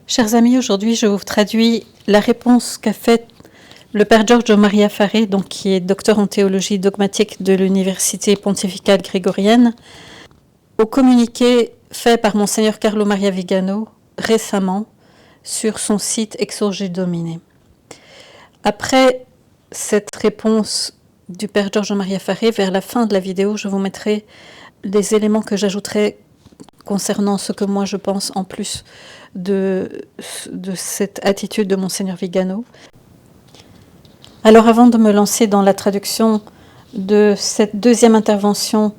Chers amis, aujourd'hui je vous traduis la réponse qu'a faite le père Giorgio Maria Faré, donc qui est docteur en théologie dogmatique de l'Université pontificale grégorienne, au communiqué fait par Monseigneur Carlo Maria Vigano récemment sur son site Exsurge Domine. Après cette réponse du père Giorgio Maria Faré, vers la fin de la vidéo, je vous mettrai les éléments que j'ajouterai concernant ce que moi je pense en plus de cette attitude de Monseigneur Vigano. Alors avant de me lancer dans la traduction de cette deuxième intervention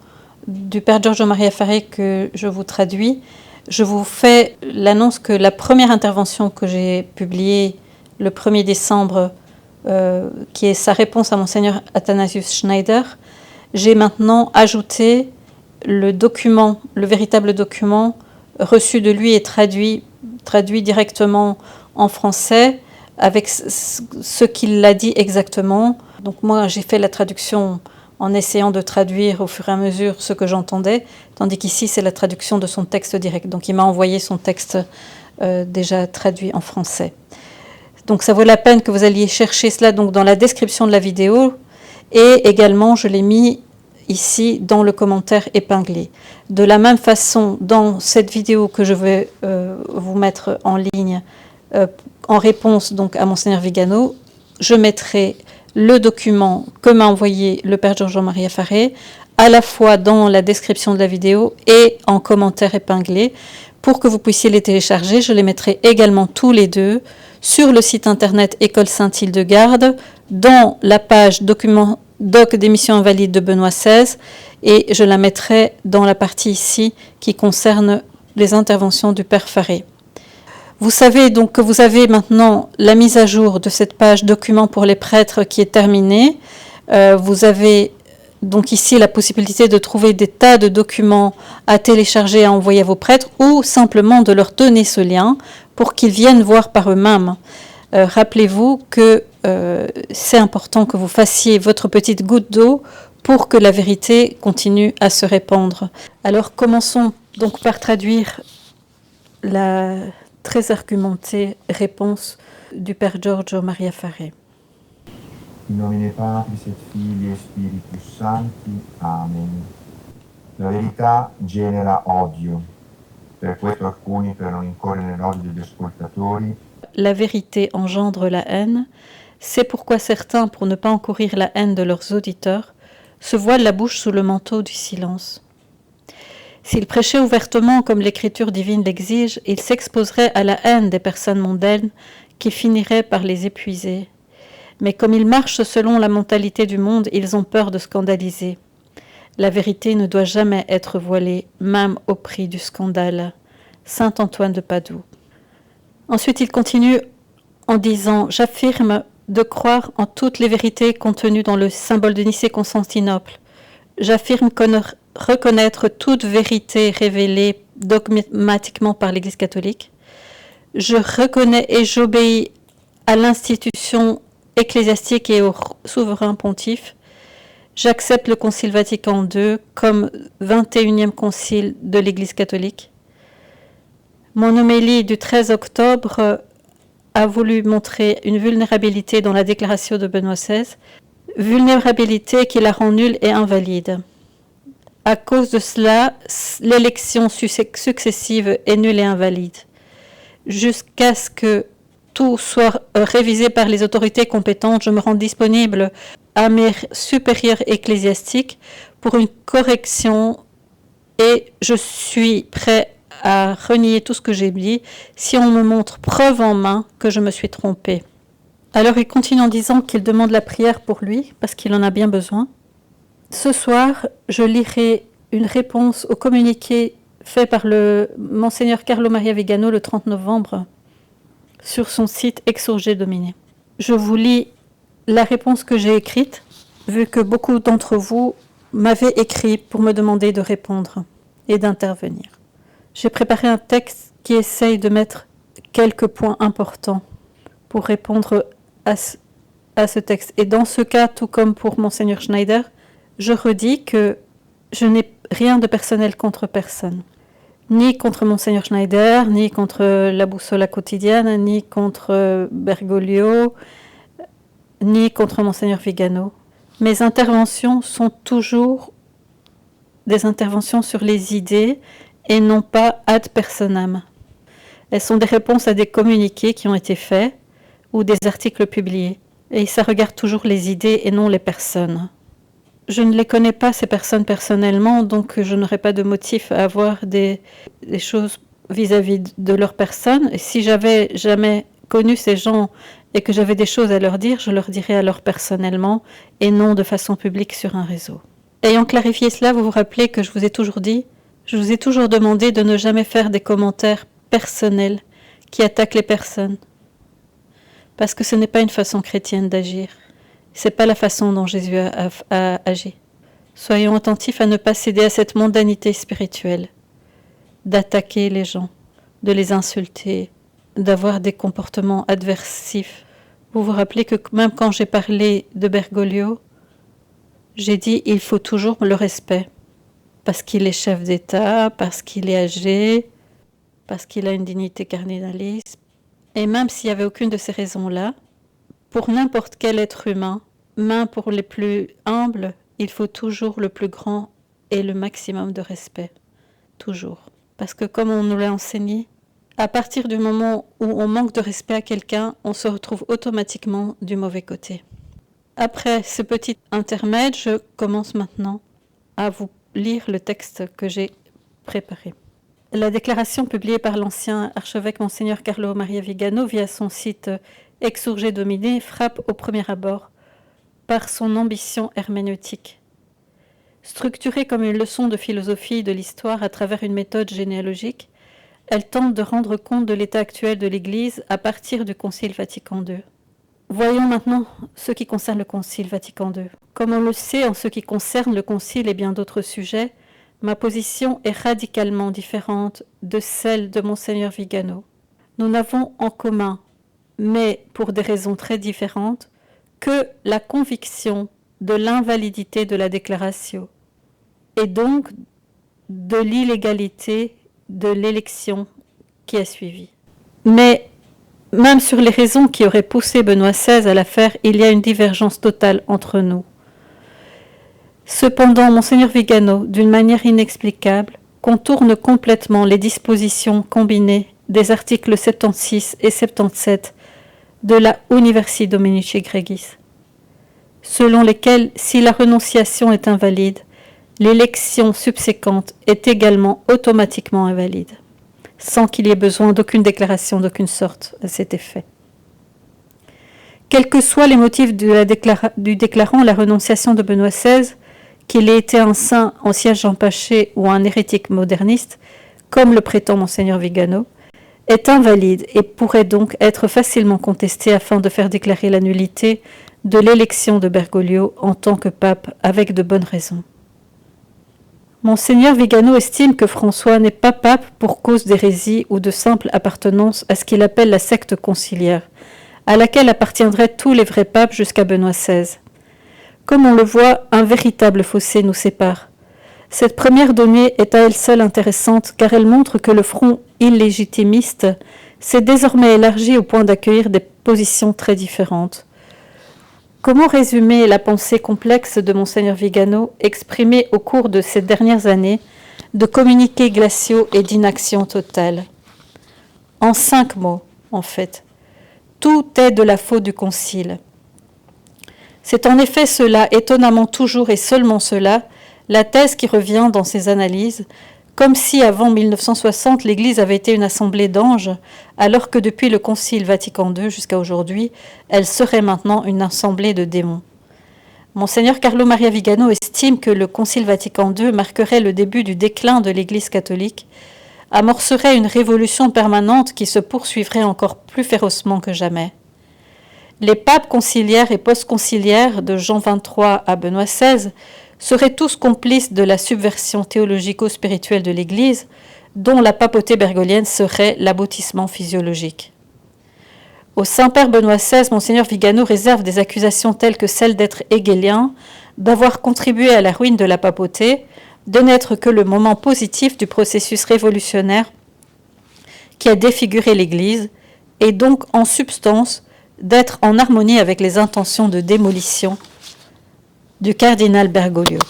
du père Giorgio Maria Faré que je vous traduis, je vous fais l'annonce que la première intervention que j'ai publiée le 1er décembre, qui est sa réponse à Monseigneur Athanasius Schneider, j'ai maintenant ajouté le document, le véritable document reçu de lui et traduit directement en français avec ce qu'il a dit exactement. Donc moi j'ai fait la traduction en essayant de traduire au fur et à mesure ce que j'entendais, tandis qu'ici c'est la traduction de son texte direct. Donc il m'a envoyé son texte déjà traduit en français. Donc ça vaut la peine que vous alliez chercher cela donc dans la description de la vidéo, et également je l'ai mis ici dans le commentaire épinglé. De la même façon, dans cette vidéo que je vais vous mettre en ligne en réponse donc à Monseigneur Vigano, je mettrai le document que m'a envoyé le père Giorgio Maria Faré, à la fois dans la description de la vidéo et en commentaire épinglé, pour que vous puissiez les télécharger. Je les mettrai également tous les deux sur le site internet École Sainte-Hildegarde, dans la page document doc d'émission invalide de Benoît XVI, et je la mettrai dans la partie ici qui concerne les interventions du père Faré. Vous savez donc que vous avez maintenant la mise à jour de cette page documents pour les prêtres qui est terminée. Vous avez donc ici la possibilité de trouver des tas de documents à télécharger et à envoyer à vos prêtres, ou simplement de leur donner ce lien pour qu'ils viennent voir par eux-mêmes. Rappelez-vous que c'est important que vous fassiez votre petite goutte d'eau pour que la vérité continue à se répandre. Alors commençons donc par traduire la très argumentée réponse du père Giorgio Maria Faré. In nomine Patris et Filii et Spiritus Sancti. Amen. La verità genera odio. Per questo alcuni, per non incorrere nell'odio degli ascoltatori, la vérité engendre la haine. C'est pourquoi certains, pour ne pas encourir la haine de leurs auditeurs, se voilent la bouche sous le manteau du silence. S'ils prêchaient ouvertement comme l'écriture divine l'exige, ils s'exposeraient à la haine des personnes mondaines qui finiraient par les épuiser. Mais comme ils marchent selon la mentalité du monde, ils ont peur de scandaliser. La vérité ne doit jamais être voilée, même au prix du scandale. Saint Antoine de Padoue. Ensuite, il continue en disant « J'affirme de croire en toutes les vérités contenues dans le symbole de Nicée-Constantinople. J'affirme reconnaître toute vérité révélée dogmatiquement par l'Église catholique. Je reconnais et j'obéis à l'institution ecclésiastique et au souverain pontife. J'accepte le Concile Vatican II comme 21e concile de l'Église catholique. Mon homélie du 13 octobre a voulu montrer une vulnérabilité dans la déclaration de Benoît XVI, vulnérabilité qui la rend nulle et invalide. À cause de cela, l'élection successive est nulle et invalide, jusqu'à ce que tout soit révisé par les autorités compétentes. Je me rends disponible à mes supérieurs ecclésiastiques pour une correction et je suis prêt à renier tout ce que j'ai dit si on me montre preuve en main que je me suis trompé. Alors il continue en disant qu'il demande la prière pour lui parce qu'il en a bien besoin. Ce soir, je lirai une réponse au communiqué fait par le Monseigneur Carlo Maria Vigano le 30 novembre sur son site Exsurge Domine. Je vous lis la réponse que j'ai écrite, vu que beaucoup d'entre vous m'avaient écrit pour me demander de répondre et d'intervenir. J'ai préparé un texte qui essaye de mettre quelques points importants pour répondre à ce texte. Et dans ce cas, tout comme pour Monseigneur Schneider, je redis que je n'ai rien de personnel contre personne. ni contre Monseigneur Schneider, ni contre la Bussola quotidienne, ni contre Bergoglio, ni contre Monseigneur Vigano. Mes interventions sont toujours des interventions sur les idées et non pas ad personam. Elles sont des réponses à des communiqués qui ont été faits ou des articles publiés. Et ça regarde toujours les idées et non les personnes. Je ne les connais pas, ces personnes, personnellement, donc je n'aurai pas de motif à avoir des choses vis-à-vis de leur personne. Et si j'avais jamais connu ces gens et que j'avais des choses à leur dire, je leur dirais alors personnellement et non de façon publique sur un réseau. Ayant clarifié cela, vous vous rappelez que je vous ai toujours dit, je vous ai toujours demandé de ne jamais faire des commentaires personnels qui attaquent les personnes. Parce que ce n'est pas une façon chrétienne d'agir. Ce n'est pas la façon dont Jésus a agi. Soyons attentifs à ne pas céder à cette mondanité spirituelle, d'attaquer les gens, de les insulter, d'avoir des comportements adversifs. Vous vous rappelez que même quand j'ai parlé de Bergoglio, j'ai dit il faut toujours le respect, parce qu'il est chef d'État, parce qu'il est âgé, parce qu'il a une dignité cardinaliste. Et même s'il n'y avait aucune de ces raisons-là, pour n'importe quel être humain, même pour les plus humbles, il faut toujours le plus grand et le maximum de respect. Toujours. Parce que comme on nous l'a enseigné, à partir du moment où on manque de respect à quelqu'un, on se retrouve automatiquement du mauvais côté. Après ce petit intermède, je commence maintenant à vous lire le texte que j'ai préparé. La déclaration publiée par l'ancien archevêque Monseigneur Carlo Maria Vigano via son site Exsurge Domine frappe au premier abord par son ambition herméneutique. Structurée comme une leçon de philosophie de l'histoire à travers une méthode généalogique, elle tente de rendre compte de l'état actuel de l'Église à partir du Concile Vatican II. Voyons maintenant ce qui concerne le Concile Vatican II. Comme on le sait en ce qui concerne le Concile et bien d'autres sujets, ma position est radicalement différente de celle de Monseigneur Vigano. Nous n'avons en commun, mais pour des raisons très différentes, que la conviction de l'invalidité de la déclaration et donc de l'illégalité de l'élection qui a suivi. Mais même sur les raisons qui auraient poussé Benoît XVI à la faire, il y a une divergence totale entre nous. Cependant, Monseigneur Vigano, d'une manière inexplicable, contourne complètement les dispositions combinées des articles 76 et 77 de la Universi Dominici Gregis, selon lesquels, si la renonciation est invalide, l'élection subséquente est également automatiquement invalide, sans qu'il y ait besoin d'aucune déclaration d'aucune sorte à cet effet. Quels que soient les motifs du déclarant la renonciation de Benoît XVI, qu'il ait été un saint en siège empaché ou un hérétique moderniste, comme le prétend Monseigneur Vigano, est invalide et pourrait donc être facilement contesté afin de faire déclarer la nullité de l'élection de Bergoglio en tant que pape avec de bonnes raisons. Monseigneur Vigano estime que François n'est pas pape pour cause d'hérésie ou de simple appartenance à ce qu'il appelle la secte conciliaire, à laquelle appartiendraient tous les vrais papes jusqu'à Benoît XVI. Comme on le voit, un véritable fossé nous sépare. Cette première donnée est à elle seule intéressante car elle montre que le front illégitimiste s'est désormais élargi au point d'accueillir des positions très différentes. Comment résumer la pensée complexe de Monseigneur Vigano exprimée au cours de ces dernières années de communiqués glaciaux et d'inaction totale? En 5 mots, en fait. Tout est de la faute du Concile. C'est en effet cela, étonnamment toujours et seulement cela, la thèse qui revient dans ses analyses, comme si avant 1960 l'Église avait été une assemblée d'anges, alors que depuis le Concile Vatican II jusqu'à aujourd'hui, elle serait maintenant une assemblée de démons. Monseigneur Carlo Maria Vigano estime que le Concile Vatican II marquerait le début du déclin de l'Église catholique, amorcerait une révolution permanente qui se poursuivrait encore plus férocement que jamais. Les papes conciliaires et post-conciliaires de Jean XXIII à Benoît XVI seraient tous complices de la subversion théologico-spirituelle de l'Église, dont la papauté bergolienne serait l'aboutissement physiologique. Au Saint-Père Benoît XVI, Monseigneur Vigano réserve des accusations telles que celle d'être hégélien, d'avoir contribué à la ruine de la papauté, de n'être que le moment positif du processus révolutionnaire qui a défiguré l'Église, et donc en substance d'être en harmonie avec les intentions de démolition du cardinal Bergoglio.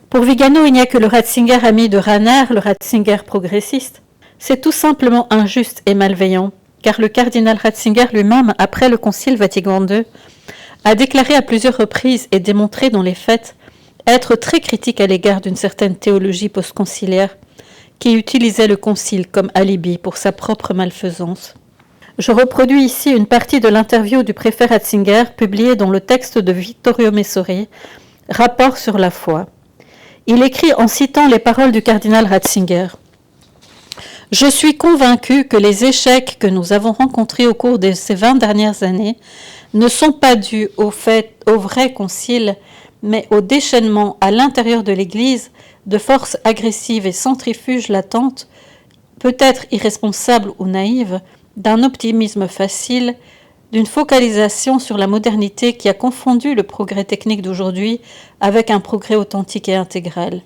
Pour Vigano, il n'y a que le Ratzinger ami de Rainer, le Ratzinger progressiste. C'est tout simplement injuste et malveillant, car le cardinal Ratzinger lui-même, après le Concile Vatican II, a déclaré à plusieurs reprises et démontré dans les faits être très critique à l'égard d'une certaine théologie postconciliaire qui utilisait le Concile comme alibi pour sa propre malfaisance. Je reproduis ici une partie de l'interview du préfet Ratzinger publiée dans le texte de Vittorio Messori, Rapport sur la foi. Il écrit en citant les paroles du cardinal Ratzinger. « Je suis convaincu que les échecs que nous avons rencontrés au cours de ces 20 dernières années ne sont pas dus au vrai concile, mais au déchaînement à l'intérieur de l'Église de forces agressives et centrifuges latentes, peut-être irresponsables ou naïves, d'un optimisme facile, d'une focalisation sur la modernité qui a confondu le progrès technique d'aujourd'hui avec un progrès authentique et intégral.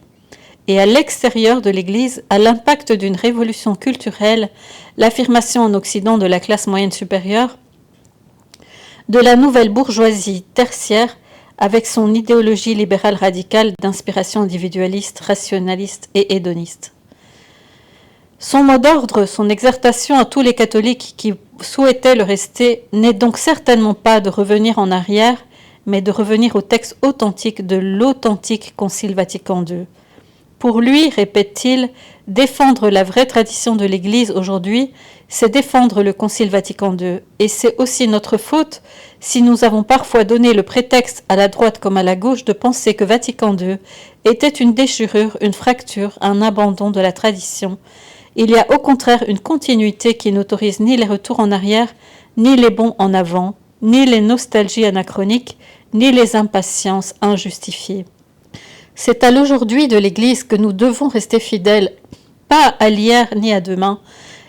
Et à l'extérieur de l'Église, à l'impact d'une révolution culturelle, l'affirmation en Occident de la classe moyenne supérieure, de la nouvelle bourgeoisie tertiaire, avec son idéologie libérale radicale d'inspiration individualiste, rationaliste et hédoniste. Son mot d'ordre, son exhortation à tous les catholiques qui souhaitaient le rester, n'est donc certainement pas de revenir en arrière, mais de revenir au texte authentique de l'authentique Concile Vatican II. Pour lui, répète-t-il, défendre la vraie tradition de l'Église aujourd'hui, c'est défendre le Concile Vatican II. Et c'est aussi notre faute si nous avons parfois donné le prétexte à la droite comme à la gauche de penser que Vatican II était une déchirure, une fracture, un abandon de la tradition. Il y a au contraire une continuité qui n'autorise ni les retours en arrière, ni les bonds en avant, ni les nostalgies anachroniques, ni les impatiences injustifiées. C'est à l'aujourd'hui de l'Église que nous devons rester fidèles, pas à l'hier ni à demain,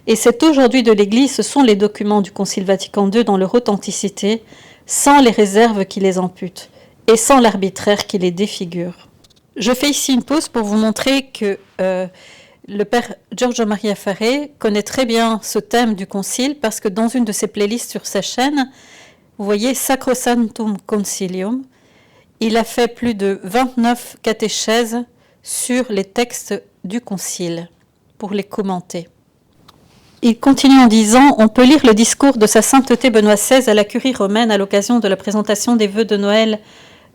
et cet aujourd'hui de l'Église, ce sont les documents du Concile Vatican II dans leur authenticité, sans les réserves qui les amputent, et sans l'arbitraire qui les défigure. Je fais ici une pause pour vous montrer que le père Giorgio Maria Faré connaît très bien ce thème du Concile, parce que dans une de ses playlists sur sa chaîne, vous voyez Sacrosanctum Concilium, il a fait plus de 29 catéchèses sur les textes du Concile, pour les commenter. Il continue en disant « On peut lire le discours de sa sainteté Benoît XVI à la curie romaine à l'occasion de la présentation des vœux de Noël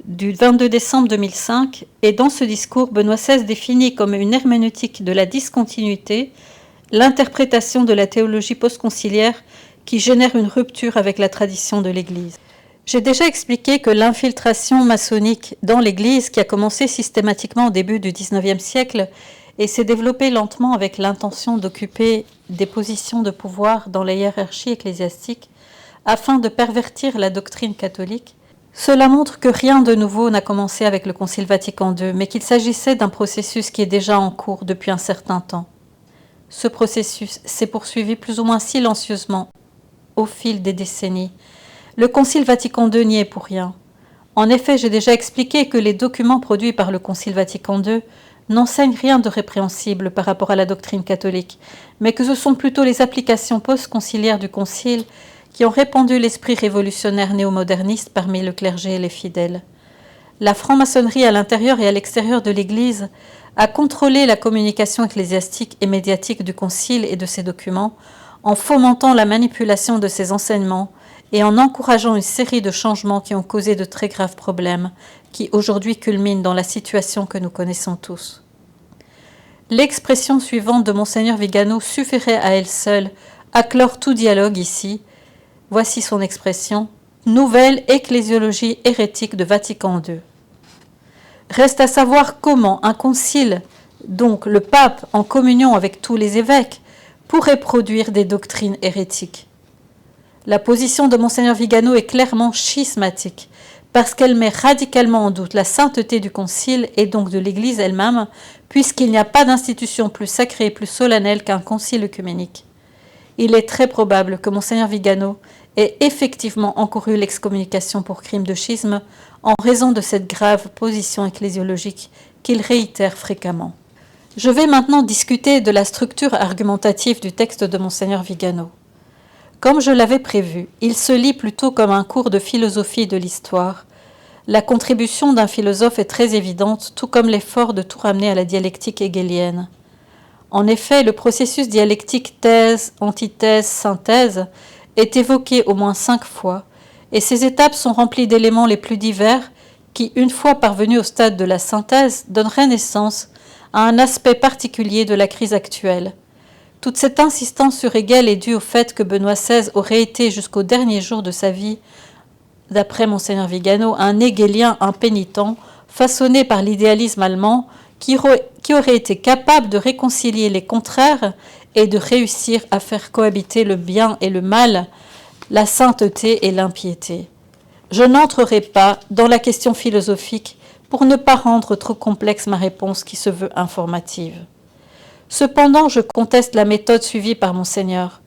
du 22 décembre 2005, et dans ce discours, Benoît XVI définit comme une herméneutique de la discontinuité l'interprétation de la théologie postconciliaire qui génère une rupture avec la tradition de l'Église. J'ai déjà expliqué que l'infiltration maçonnique dans l'Église, qui a commencé systématiquement au début du XIXe siècle et s'est développée lentement avec l'intention d'occuper des positions de pouvoir dans la hiérarchie ecclésiastique afin de pervertir la doctrine catholique, cela montre que rien de nouveau n'a commencé avec le Concile Vatican II, mais qu'il s'agissait d'un processus qui est déjà en cours depuis un certain temps. Ce processus s'est poursuivi plus ou moins silencieusement au fil des décennies. Le Concile Vatican II n'y est pour rien. En effet, j'ai déjà expliqué que les documents produits par le Concile Vatican II n'enseignent rien de répréhensible par rapport à la doctrine catholique, mais que ce sont plutôt les applications post-conciliaires du Concile qui ont répandu l'esprit révolutionnaire néo-moderniste parmi le clergé et les fidèles. La franc-maçonnerie à l'intérieur et à l'extérieur de l'Église a contrôlé la communication ecclésiastique et médiatique du Concile et de ses documents en fomentant la manipulation de ses enseignements et en encourageant une série de changements qui ont causé de très graves problèmes, qui aujourd'hui culminent dans la situation que nous connaissons tous. L'expression suivante de Monseigneur Vigano suffirait à elle seule à clore tout dialogue ici. Voici son expression « Nouvelle ecclésiologie hérétique de Vatican II ». Reste à savoir comment un concile, donc le pape en communion avec tous les évêques, pourrait produire des doctrines hérétiques. La position de Monseigneur Vigano est clairement schismatique, parce qu'elle met radicalement en doute la sainteté du concile et donc de l'Église elle-même, puisqu'il n'y a pas d'institution plus sacrée et plus solennelle qu'un concile œcuménique. Il est très probable que Monseigneur Vigano ait effectivement encouru l'excommunication pour crime de schisme en raison de cette grave position ecclésiologique qu'il réitère fréquemment. Je vais maintenant discuter de la structure argumentative du texte de Monseigneur Vigano. Comme je l'avais prévu, il se lit plutôt comme un cours de philosophie de l'histoire. La contribution d'un philosophe est très évidente, tout comme l'effort de tout ramener à la dialectique hegelienne. En effet, le processus dialectique thèse, antithèse, synthèse est évoqué au moins 5 fois, et ces étapes sont remplies d'éléments les plus divers qui, une fois parvenus au stade de la synthèse, donneraient naissance à un aspect particulier de la crise actuelle. Toute cette insistance sur Hegel est due au fait que Benoît XVI aurait été jusqu'au dernier jour de sa vie, d'après Monseigneur Vigano, un hegelien impénitent, façonné par l'idéalisme allemand, qui aurait été capable de réconcilier les contraires et de réussir à faire cohabiter le bien et le mal, la sainteté et l'impiété. Je n'entrerai pas dans la question philosophique pour ne pas rendre trop complexe ma réponse qui se veut informative. Cependant, je conteste la méthode suivie par Monseigneur.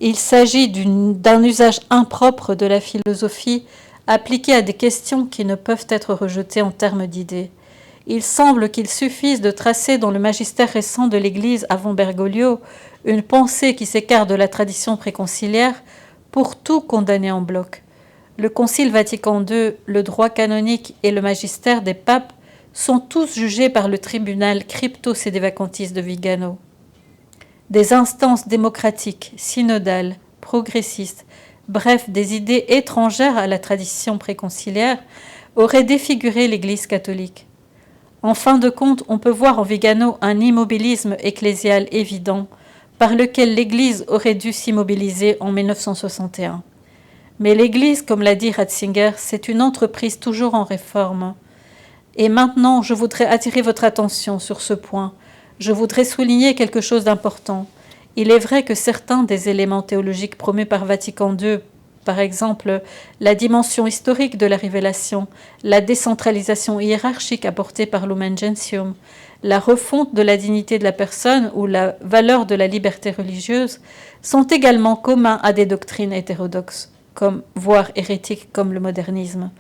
Il s'agit d'un usage impropre de la philosophie appliqué à des questions qui ne peuvent être rejetées en termes d'idées. Il semble qu'il suffise de tracer dans le magistère récent de l'Église avant Bergoglio une pensée qui s'écarte de la tradition préconciliaire pour tout condamner en bloc. Le Concile Vatican II, le droit canonique et le magistère des papes sont tous jugés par le tribunal crypto-sédévacantiste de Vigano. Des instances démocratiques, synodales, progressistes, bref, des idées étrangères à la tradition préconciliaire, auraient défiguré l'Église catholique. En fin de compte, on peut voir en Vigano un immobilisme ecclésial évident, par lequel l'Église aurait dû s'immobiliser en 1961. Mais l'Église, comme l'a dit Ratzinger, c'est une entreprise toujours en réforme. Et maintenant, je voudrais attirer votre attention sur ce point. Je voudrais souligner quelque chose d'important. Il est vrai que certains des éléments théologiques promus par Vatican II, par exemple la dimension historique de la révélation, la décentralisation hiérarchique apportée par Lumen Gentium, la refonte de la dignité de la personne ou la valeur de la liberté religieuse, sont également communs à des doctrines hétérodoxes, voire hérétiques comme le modernisme.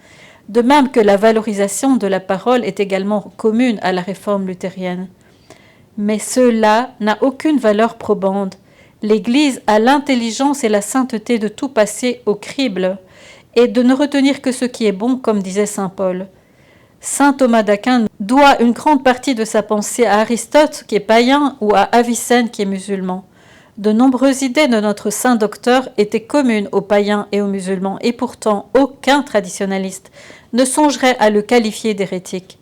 De même que la valorisation de la parole est également commune à la réforme luthérienne. Mais cela n'a aucune valeur probante. L'Église a l'intelligence et la sainteté de tout passer au crible et de ne retenir que ce qui est bon, comme disait saint Paul. Saint Thomas d'Aquin doit une grande partie de sa pensée à Aristote, qui est païen, ou à Avicenne, qui est musulman. De nombreuses idées de notre saint docteur étaient communes aux païens et aux musulmans, et pourtant aucun traditionnaliste ne songerait à le qualifier d'hérétique.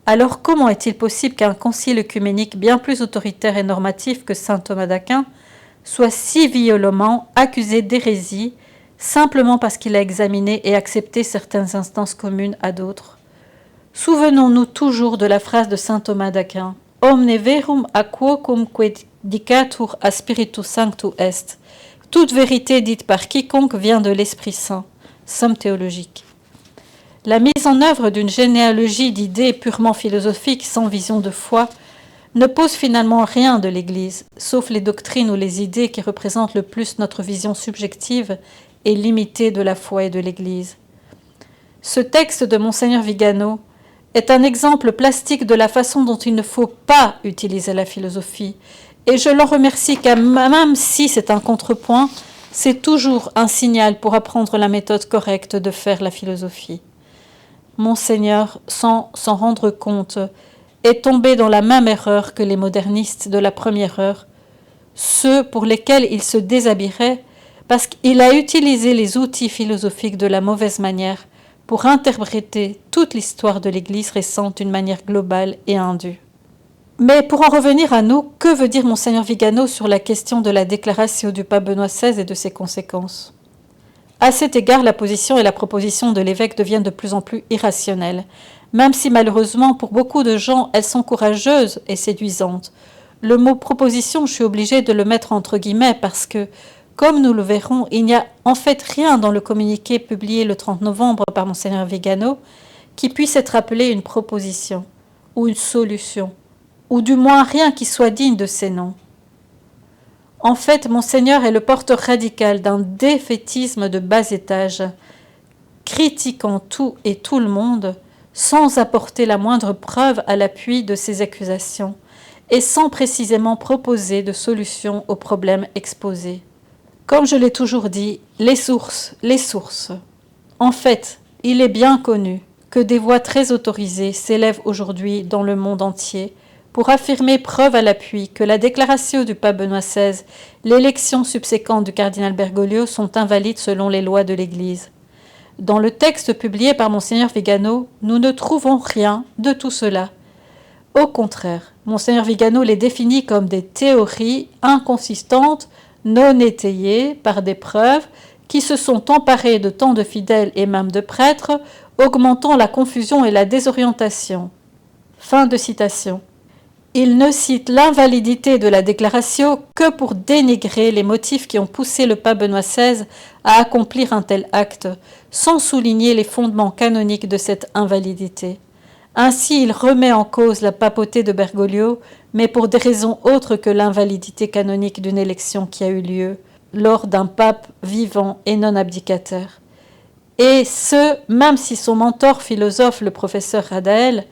Alors comment est-il possible qu'un concile œcuménique bien plus autoritaire et normatif que saint Thomas d'Aquin soit si violemment accusé d'hérésie simplement parce qu'il a examiné et accepté certaines instances communes à d'autres? Souvenons-nous toujours de la phrase de saint Thomas d'Aquin « Omne verum a quocum quid dicatur a Spiritus Sanctu est ». Toute vérité dite par quiconque vient de l'Esprit Saint. Somme théologique. La mise en œuvre d'une généalogie d'idées purement philosophiques sans vision de foi ne pose finalement rien de l'Église, sauf les doctrines ou les idées qui représentent le plus notre vision subjective et limitée de la foi et de l'Église. Ce texte de Monseigneur Vigano est un exemple plastique de la façon dont il ne faut pas utiliser la philosophie, et je l'en remercie car même si c'est un contrepoint, c'est toujours un signal pour apprendre la méthode correcte de faire la philosophie. Monseigneur, sans s'en rendre compte, est tombé dans la même erreur que les modernistes de la première heure, ceux pour lesquels il se déshabillerait parce qu'il a utilisé les outils philosophiques de la mauvaise manière pour interpréter toute l'histoire de l'Église récente d'une manière globale et indue. Mais pour en revenir à nous, que veut dire Monseigneur Vigano sur la question de la déclaration du pape Benoît XVI et de ses conséquences? À cet égard, la position et la proposition de l'évêque deviennent de plus en plus irrationnelles, même si malheureusement pour beaucoup de gens, elles sont courageuses et séduisantes. Le mot « proposition », je suis obligée de le mettre entre guillemets parce que, comme nous le verrons, il n'y a en fait rien dans le communiqué publié le 30 novembre par Monseigneur Vigano qui puisse être appelé une proposition ou une solution, ou du moins rien qui soit digne de ces noms. En fait, Monseigneur est le porteur radical d'un défaitisme de bas étage, critiquant tout et tout le monde, sans apporter la moindre preuve à l'appui de ces accusations et sans précisément proposer de solution aux problèmes exposés. Comme je l'ai toujours dit, les sources. En fait, il est bien connu que des voix très autorisées s'élèvent aujourd'hui dans le monde entier pour affirmer preuve à l'appui que la déclaration du pape Benoît XVI, l'élection subséquente du cardinal Bergoglio sont invalides selon les lois de l'Église. Dans le texte publié par Monseigneur Vigano, nous ne trouvons rien de tout cela. Au contraire, Monseigneur Vigano les définit comme des théories inconsistantes, non étayées par des preuves, qui se sont emparées de tant de fidèles et même de prêtres, augmentant la confusion et la désorientation. Fin de citation. Il ne cite l'invalidité de la déclaration que pour dénigrer les motifs qui ont poussé le pape Benoît XVI à accomplir un tel acte, sans souligner les fondements canoniques de cette invalidité. Ainsi, il remet en cause la papauté de Bergoglio, mais pour des raisons autres que l'invalidité canonique d'une élection qui a eu lieu lors d'un pape vivant et non abdicateur. Et ce, même si son mentor philosophe, le professeur Radael,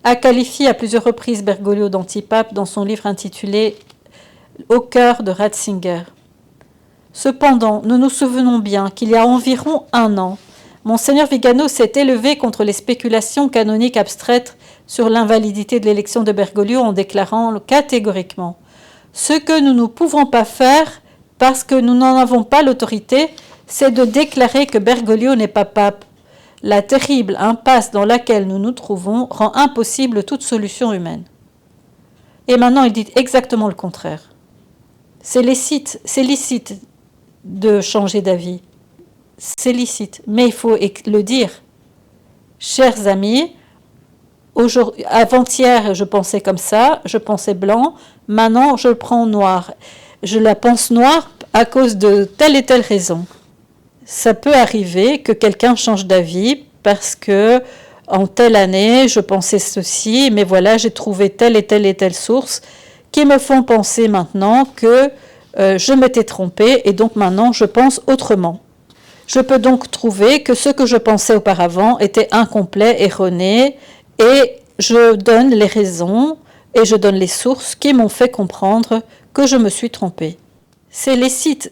a qualifié à plusieurs reprises Bergoglio d'antipape dans son livre intitulé « Au cœur de Ratzinger ». Cependant, nous nous souvenons bien qu'il y a environ 1 an, Monseigneur Vigano s'est élevé contre les spéculations canoniques abstraites sur l'invalidité de l'élection de Bergoglio en déclarant catégoriquement « Ce que nous ne pouvons pas faire, parce que nous n'en avons pas l'autorité, c'est de déclarer que Bergoglio n'est pas pape. La terrible impasse dans laquelle nous nous trouvons rend impossible toute solution humaine. » Et maintenant, il dit exactement le contraire. C'est licite de changer d'avis. C'est licite, mais il faut le dire. Chers amis, avant-hier, je pensais comme ça, je pensais blanc, maintenant, je le prends noir. Je la pense noire à cause de telle et telle raison. Ça peut arriver que quelqu'un change d'avis parce que en telle année, je pensais ceci, mais voilà, j'ai trouvé telle et telle source qui me font penser maintenant que je m'étais trompée et donc maintenant je pense autrement. Je peux donc trouver que ce que je pensais auparavant était incomplet, erroné, et je donne les raisons et je donne les sources qui m'ont fait comprendre que je me suis trompée. C'est licite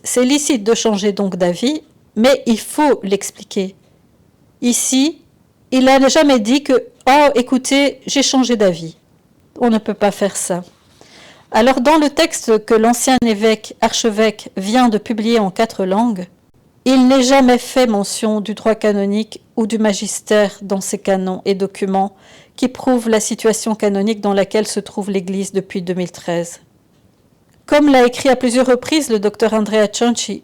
de changer donc d'avis, mais il faut l'expliquer. Ici, il n'a jamais dit que « Oh, écoutez, j'ai changé d'avis ». On ne peut pas faire ça. Alors, dans le texte que l'ancien archevêque vient de publier en 4 langues, il n'est jamais fait mention du droit canonique ou du magistère dans ces canons et documents qui prouvent la situation canonique dans laquelle se trouve l'Église depuis 2013. Comme l'a écrit à plusieurs reprises le docteur Andrea Cianci,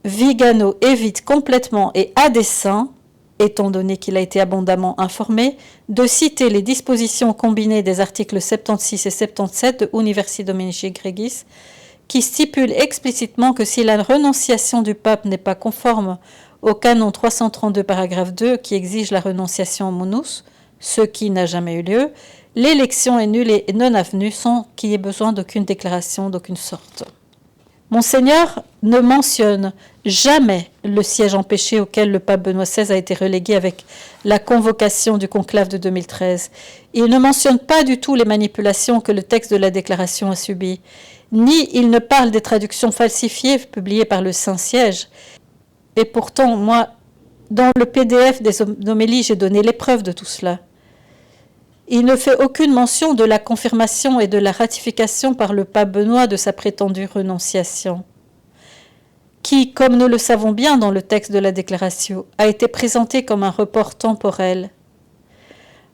Vigano évite complètement et à dessein, étant donné qu'il a été abondamment informé, de citer les dispositions combinées des articles 76 et 77 de Universi Dominici Gregis, qui stipulent explicitement que si la renonciation du pape n'est pas conforme au canon 332 paragraphe 2 qui exige la renonciation monus, ce qui n'a jamais eu lieu, l'élection est nulle et non avenue sans qu'il y ait besoin d'aucune déclaration d'aucune sorte. Monseigneur ne mentionne jamais le siège empêché auquel le pape Benoît XVI a été relégué avec la convocation du conclave de 2013. Il ne mentionne pas du tout les manipulations que le texte de la déclaration a subies, ni il ne parle des traductions falsifiées publiées par le Saint-Siège. Et pourtant, moi, dans le PDF des homélies, j'ai donné les preuves de tout cela. Il ne fait aucune mention de la confirmation et de la ratification par le pape Benoît de sa prétendue renonciation, qui, comme nous le savons bien dans le texte de la déclaration, a été présenté comme un report temporel.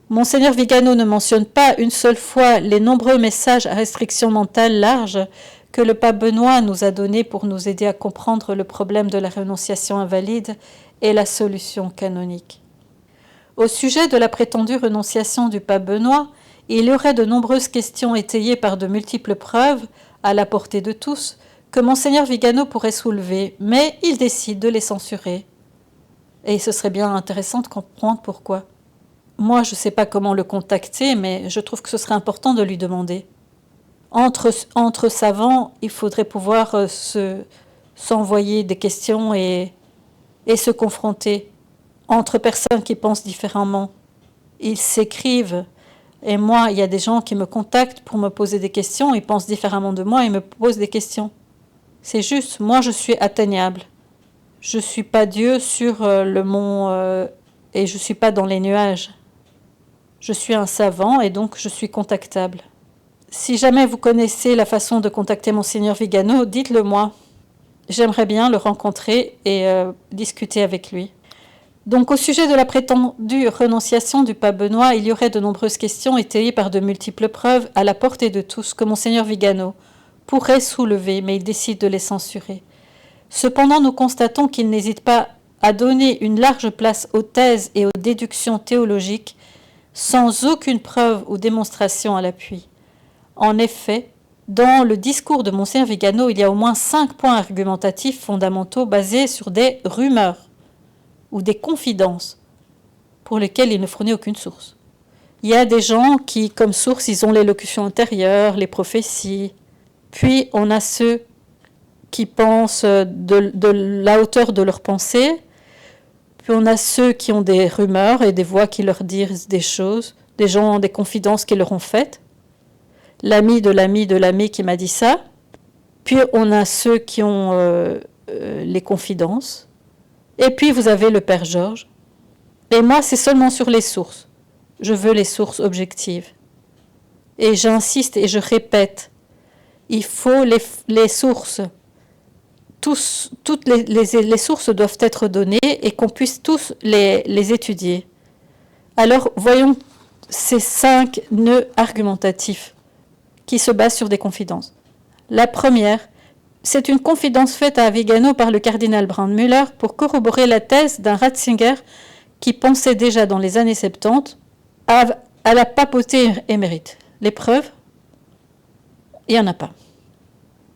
Monseigneur Vigano ne mentionne pas une seule fois les nombreux messages à restriction mentale large que le pape Benoît nous a donnés pour nous aider à comprendre le problème de la renonciation invalide et la solution canonique. Au sujet de la prétendue renonciation du pape Benoît, il y aurait de nombreuses questions étayées par de multiples preuves, à la portée de tous, que Monseigneur Vigano pourrait soulever, mais il décide de les censurer. Et ce serait bien intéressant de comprendre pourquoi. Moi, je ne sais pas comment le contacter, mais je trouve que ce serait important de lui demander. Entre savants, il faudrait pouvoir s'envoyer des questions et se confronter. Entre personnes qui pensent différemment. ils s'écrivent. Et moi, il y a des gens qui me contactent pour me poser des questions, ils pensent différemment de moi et me posent des questions. C'est juste, moi je suis atteignable. Je ne suis pas Dieu sur le mont et je ne suis pas dans les nuages. Je suis un savant et donc je suis contactable. Si jamais vous connaissez la façon de contacter Monseigneur Vigano, dites-le moi. J'aimerais bien le rencontrer et discuter avec lui. Donc au sujet de la prétendue renonciation du pape Benoît, il y aurait de nombreuses questions étayées par de multiples preuves à la portée de tous que Monseigneur Vigano pourrait soulever, mais il décide de les censurer. Cependant, nous constatons qu'il n'hésite pas à donner une large place aux thèses et aux déductions théologiques sans aucune preuve ou démonstration à l'appui. En effet, dans le discours de Monseigneur Vigano, il y a au moins 5 points argumentatifs fondamentaux basés sur des rumeurs ou des confidences pour lesquelles il ne fournit aucune source. Il y a des gens qui, comme source, ils ont l'élocution intérieure, les prophéties. Puis on a ceux qui pensent de la hauteur de leur pensée. Puis on a ceux qui ont des rumeurs et des voix qui leur disent des choses, des gens ont des confidences qui leur ont faites. L'ami de l'ami de l'ami qui m'a dit ça. Puis on a ceux qui ont les confidences. Et puis vous avez le Père Georges. Et moi, c'est seulement sur les sources. Je veux les sources objectives. Et j'insiste et je répète, il faut les sources. Toutes les sources doivent être données et qu'on puisse tous les étudier. Alors, voyons ces 5 nœuds argumentatifs qui se basent sur des confidences. La première, c'est une confidence faite à Vigano par le cardinal Brandmüller pour corroborer la thèse d'un Ratzinger qui pensait déjà dans les années 70 à la papauté émérite. Les preuves, il n'y en a pas.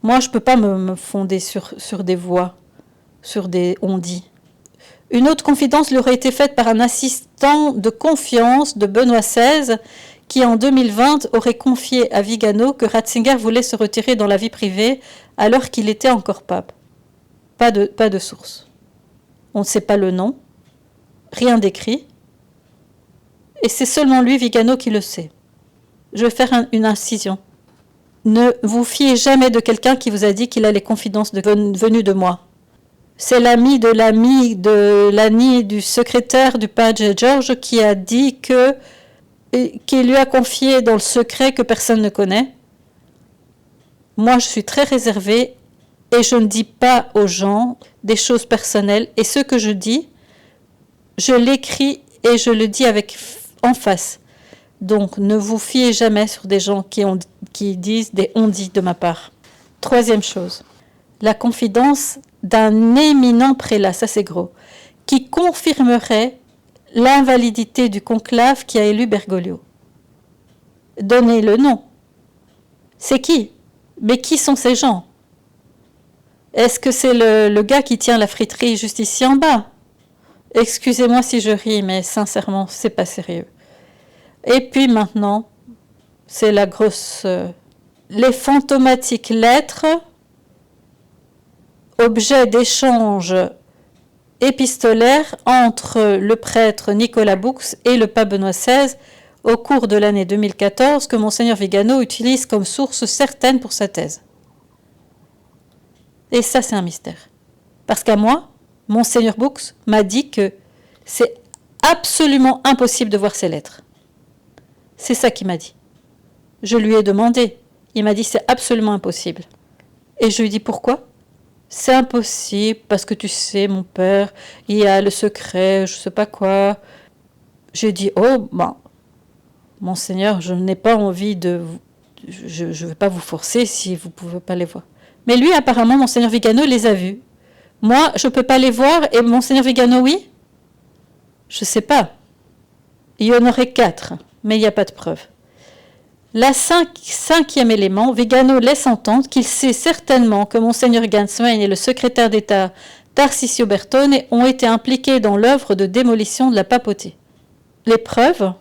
Moi, je ne peux pas me fonder sur des voix, sur des on-dit. Une autre confidence lui aurait été faite par un assistant de confiance de Benoît XVI qui, en 2020, aurait confié à Vigano que Ratzinger voulait se retirer dans la vie privée alors qu'il était encore pape. Pas de source. On ne sait pas le nom, rien d'écrit, et c'est seulement lui, Vigano, qui le sait. Je vais faire une incision. Ne vous fiez jamais de quelqu'un qui vous a dit qu'il a les confidences venues de moi. C'est l'ami de l'ami du secrétaire du Padre George qui a dit qui lui a confié dans le secret que personne ne connaît. Moi, je suis très réservée et je ne dis pas aux gens des choses personnelles. Et ce que je dis, je l'écris et je le dis en face. Donc, ne vous fiez jamais sur des gens qui disent des on-dit de ma part. Troisième chose, la confidence d'un éminent prélat, ça c'est gros, qui confirmerait l'invalidité du conclave qui a élu Bergoglio. Donnez le nom. C'est qui? Mais qui sont ces gens? Est-ce que c'est le gars qui tient la friterie juste ici en bas? Excusez-moi si je ris, mais sincèrement, c'est pas sérieux. Et puis maintenant, c'est la grosse... les fantomatiques lettres, objets d'échange épistolaire entre le prêtre Nicolas Boux et le pape Benoît XVI au cours de l'année 2014 que Monseigneur Vigano utilise comme source certaine pour sa thèse. Et ça, c'est un mystère. Parce qu'à moi, Monseigneur Boux m'a dit que c'est absolument impossible de voir ces lettres. C'est ça qu'il m'a dit. Je lui ai demandé. Il m'a dit c'est absolument impossible. Et je lui ai dit pourquoi? C'est impossible parce que tu sais, mon père, il y a le secret, je sais pas quoi. J'ai dit Monseigneur, je n'ai pas envie de... Je ne vais pas vous forcer si vous ne pouvez pas les voir. Mais lui, apparemment, Monseigneur Vigano les a vus. Moi, je ne peux pas les voir et Monseigneur Vigano, oui? Je ne sais pas. Il y en aurait 4, mais il n'y a pas de preuve. Cinquième élément, Vigano laisse entendre qu'il sait certainement que Monseigneur Ganswein et le secrétaire d'État Tarcisio Bertone ont été impliqués dans l'œuvre de démolition de la papauté. Les preuves?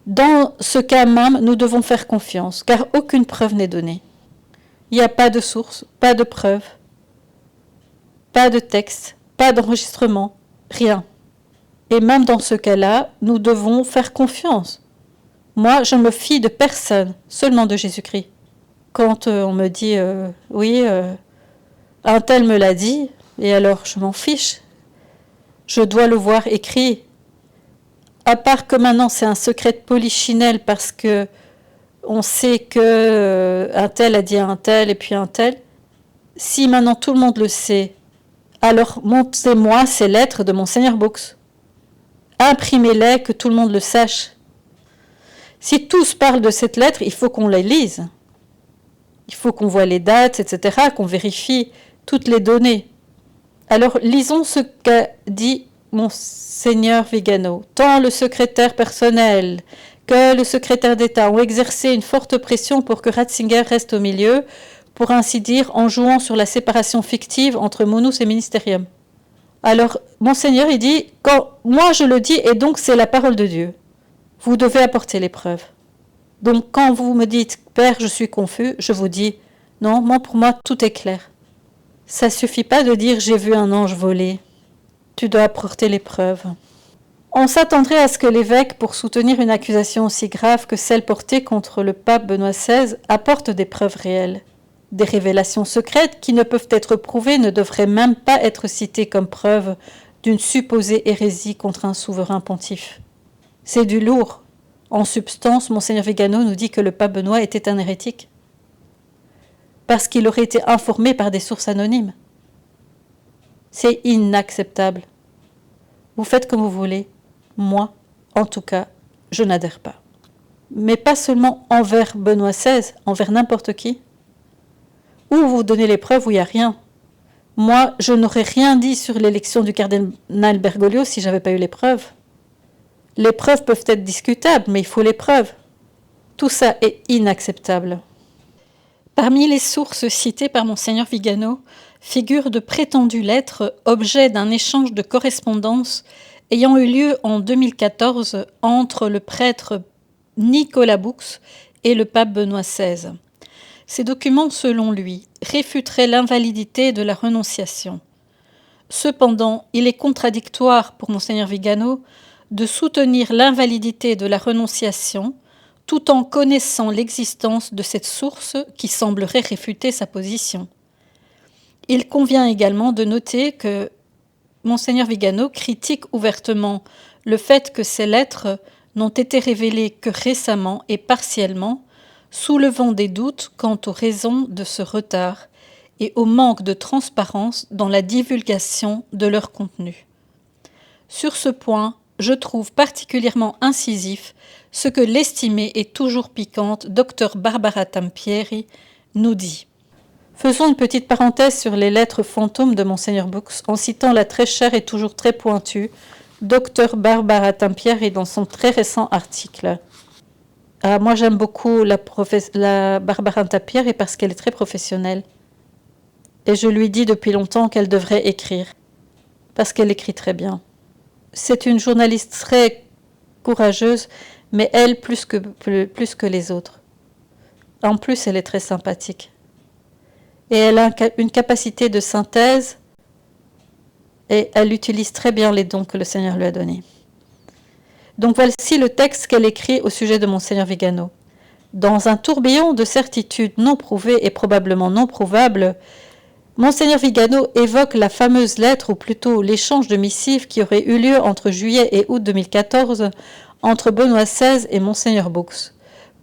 Dans ce cas même, nous devons faire confiance, car aucune preuve n'est donnée. Il n'y a pas de source, pas de preuve, pas de texte, pas d'enregistrement, rien. Et même dans ce cas-là, nous devons faire confiance. Moi, je me fie de personne, seulement de Jésus-Christ. Quand on me dit oui, un tel me l'a dit, et alors je m'en fiche. Je dois le voir écrit. À part que maintenant c'est un secret de polichinelle parce que on sait que un tel a dit un tel et puis un tel. Si maintenant tout le monde le sait, alors montrez-moi ces lettres de Monseigneur Bux. Imprimez-les, que tout le monde le sache. Si tous parlent de cette lettre, il faut qu'on les lise. Il faut qu'on voit les dates, etc., qu'on vérifie toutes les données. Alors, lisons ce qu'a dit Monseigneur Vigano. Tant le secrétaire personnel que le secrétaire d'État ont exercé une forte pression pour que Ratzinger reste au milieu, pour ainsi dire, en jouant sur la séparation fictive entre Munus et Ministerium. Alors, Monseigneur, il dit, quand moi je le dis, et donc c'est la parole de Dieu, vous devez apporter les preuves. Donc, quand vous me dites, Père, je suis confus, je vous dis, non, pour moi, tout est clair. Ça suffit pas de dire, j'ai vu un ange voler. Tu dois apporter les preuves. On s'attendrait à ce que l'évêque, pour soutenir une accusation aussi grave que celle portée contre le pape Benoît XVI, apporte des preuves réelles. Des révélations secrètes qui ne peuvent être prouvées ne devraient même pas être citées comme preuve d'une supposée hérésie contre un souverain pontife. C'est du lourd. En substance, Monseigneur Vigano nous dit que le pape Benoît était un hérétique parce qu'il aurait été informé par des sources anonymes. C'est inacceptable. Vous faites comme vous voulez. Moi, en tout cas, je n'adhère pas. Mais pas seulement envers Benoît XVI, envers n'importe qui. Ou vous donnez les preuves ou il n'y a rien. Moi, je n'aurais rien dit sur l'élection du cardinal Bergoglio si je n'avais pas eu les preuves. Les preuves peuvent être discutables, mais il faut les preuves. Tout ça est inacceptable. Parmi les sources citées par Monseigneur Vigano figurent de prétendues lettres, objet d'un échange de correspondance ayant eu lieu en 2014 entre le prêtre Nicolas Bux et le pape Benoît XVI. Ces documents, selon lui, réfuteraient l'invalidité de la renonciation. Cependant, il est contradictoire pour Monseigneur Vigano de soutenir l'invalidité de la renonciation tout en connaissant l'existence de cette source qui semblerait réfuter sa position. Il convient également de noter que Monseigneur Vigano critique ouvertement le fait que ces lettres n'ont été révélées que récemment et partiellement, soulevant des doutes quant aux raisons de ce retard et au manque de transparence dans la divulgation de leur contenu. Sur ce point, je trouve particulièrement incisif ce que l'estimée et toujours piquante Dr Barbara Tampieri nous dit. Faisons une petite parenthèse sur les lettres fantômes de Monseigneur Bux en citant la très chère et toujours très pointue Dr Barbara Tampieri dans son très récent article. Moi j'aime beaucoup la Barbara Tampieri parce qu'elle est très professionnelle. Et je lui dis depuis longtemps qu'elle devrait écrire, parce qu'elle écrit très bien. C'est une journaliste très courageuse, mais elle plus que les autres. En plus, elle est très sympathique. Et elle a une capacité de synthèse et elle utilise très bien les dons que le Seigneur lui a donnés. Donc voici le texte qu'elle écrit au sujet de Monseigneur Vigano. Dans un tourbillon de certitudes non prouvées et probablement non prouvables, Monseigneur Vigano évoque la fameuse lettre, ou plutôt l'échange de missives qui aurait eu lieu entre juillet et août 2014 entre Benoît XVI et Monseigneur Bux,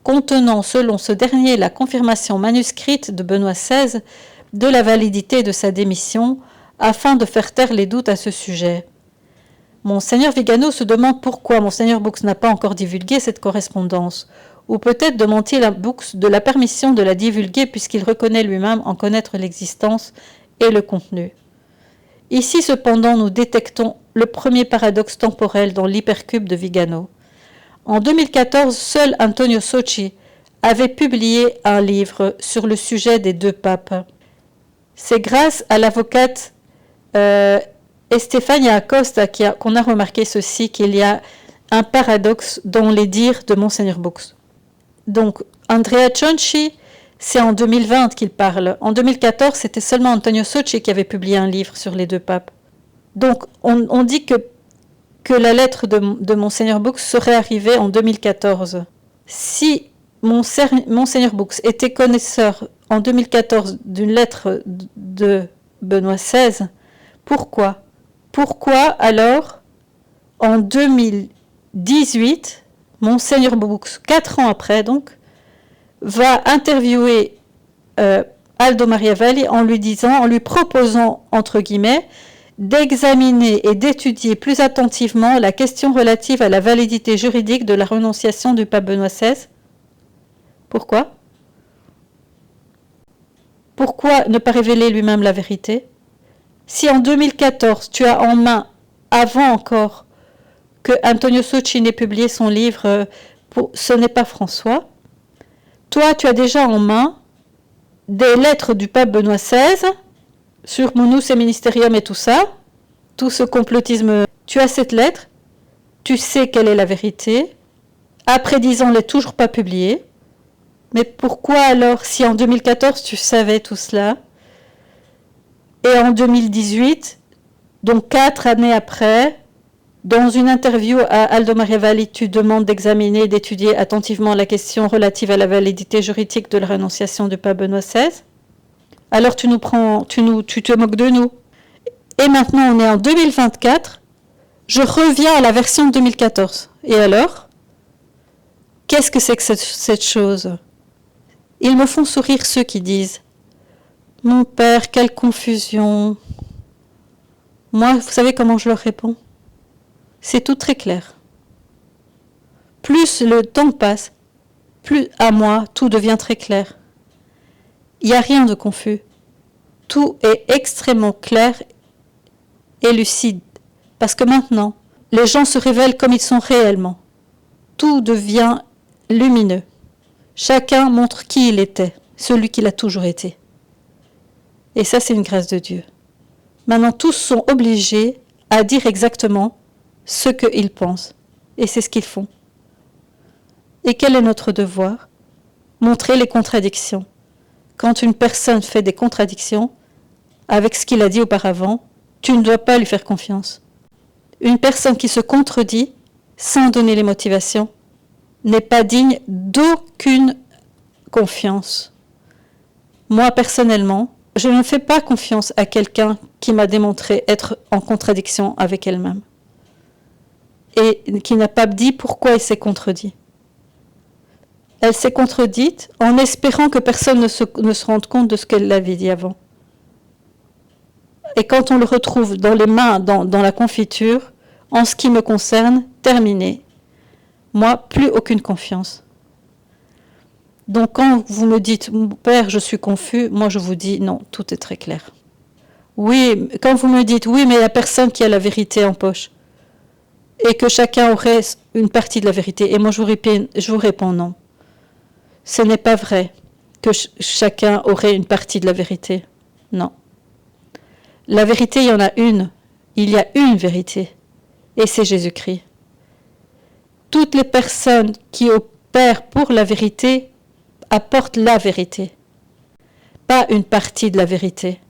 contenant selon ce dernier la confirmation manuscrite de Benoît XVI de la validité de sa démission, afin de faire taire les doutes à ce sujet. Monseigneur Vigano se demande pourquoi Monseigneur Bux n'a pas encore divulgué cette correspondance, ou peut-être demande-t-il à Bux de la permission de la divulguer puisqu'il reconnaît lui-même en connaître l'existence et le contenu. Ici cependant nous détectons le premier paradoxe temporel dans l'hypercube de Vigano. En 2014, seul Antonio Socci avait publié un livre sur le sujet des deux papes. C'est grâce à l'avocate Estefania Acosta qu'on a remarqué ceci, qu'il y a un paradoxe dans les dires de Monseigneur Bux. Donc, Andrea Cionci, c'est en 2020 qu'il parle. En 2014, c'était seulement Antonio Socci qui avait publié un livre sur les deux papes. Donc, on dit que que la lettre de Monseigneur Bux serait arrivée en 2014. Si Monseigneur Bux était connaisseur en 2014 d'une lettre de Benoît XVI, pourquoi alors, en 2018, Monseigneur Bux, 4 ans après donc, va interviewer Aldo Maria Valli en lui proposant, entre guillemets, d'examiner et d'étudier plus attentivement la question relative à la validité juridique de la renonciation du pape Benoît XVI. Pourquoi ne pas révéler lui-même la vérité? Si en 2014, tu as en main, avant encore que Antonio Socci n'ait publié son livre Ce n'est pas François, toi, tu as déjà en main des lettres du pape Benoît XVI sur Munus et Ministerium et tout ça, tout ce complotisme. Tu as cette lettre, tu sais quelle est la vérité. Après 10 ans, elle n'est toujours pas publiée. Mais pourquoi alors, si en 2014 tu savais tout cela, et en 2018, donc 4 années après, dans une interview à Aldo Maria Valli, tu demandes d'examiner et d'étudier attentivement la question relative à la validité juridique de la renonciation du pape Benoît XVI. Alors tu te moques de nous. Et maintenant on est en 2024, je reviens à la version de 2014. Et alors? Qu'est-ce que c'est que cette chose? Ils me font sourire ceux qui disent « Mon père, quelle confusion !» Moi, vous savez comment je leur réponds? C'est tout très clair. Plus le temps passe, plus à moi, tout devient très clair. Il n'y a rien de confus. Tout est extrêmement clair et lucide. Parce que maintenant, les gens se révèlent comme ils sont réellement. Tout devient lumineux. Chacun montre qui il était, celui qu'il a toujours été. Et ça, c'est une grâce de Dieu. Maintenant, tous sont obligés à dire exactement ce qu'ils pensent. Et c'est ce qu'ils font. Et quel est notre devoir? Montrer les contradictions. Quand une personne fait des contradictions avec ce qu'il a dit auparavant, tu ne dois pas lui faire confiance. Une personne qui se contredit sans donner les motivations n'est pas digne d'aucune confiance. Moi, personnellement, je ne fais pas confiance à quelqu'un qui m'a démontré être en contradiction avec elle-même et qui n'a pas dit pourquoi elle s'est contredite. Elle s'est contredite en espérant que personne ne se rende compte de ce qu'elle avait dit avant. Et quand on le retrouve dans les mains, dans la confiture, en ce qui me concerne, terminé. Moi, plus aucune confiance. Donc quand vous me dites « Mon père, je suis confus », moi je vous dis « Non, tout est très clair ». Oui, quand vous me dites « Oui, mais il y a personne qui a la vérité en poche » et que chacun aurait une partie de la vérité, et moi je vous réponds « Non ». Ce n'est pas vrai que chacun aurait une partie de la vérité. Non. La vérité, il y en a une. Il y a une vérité. Et c'est Jésus-Christ. Toutes les personnes qui opèrent pour la vérité apportent la vérité. Pas une partie de la vérité.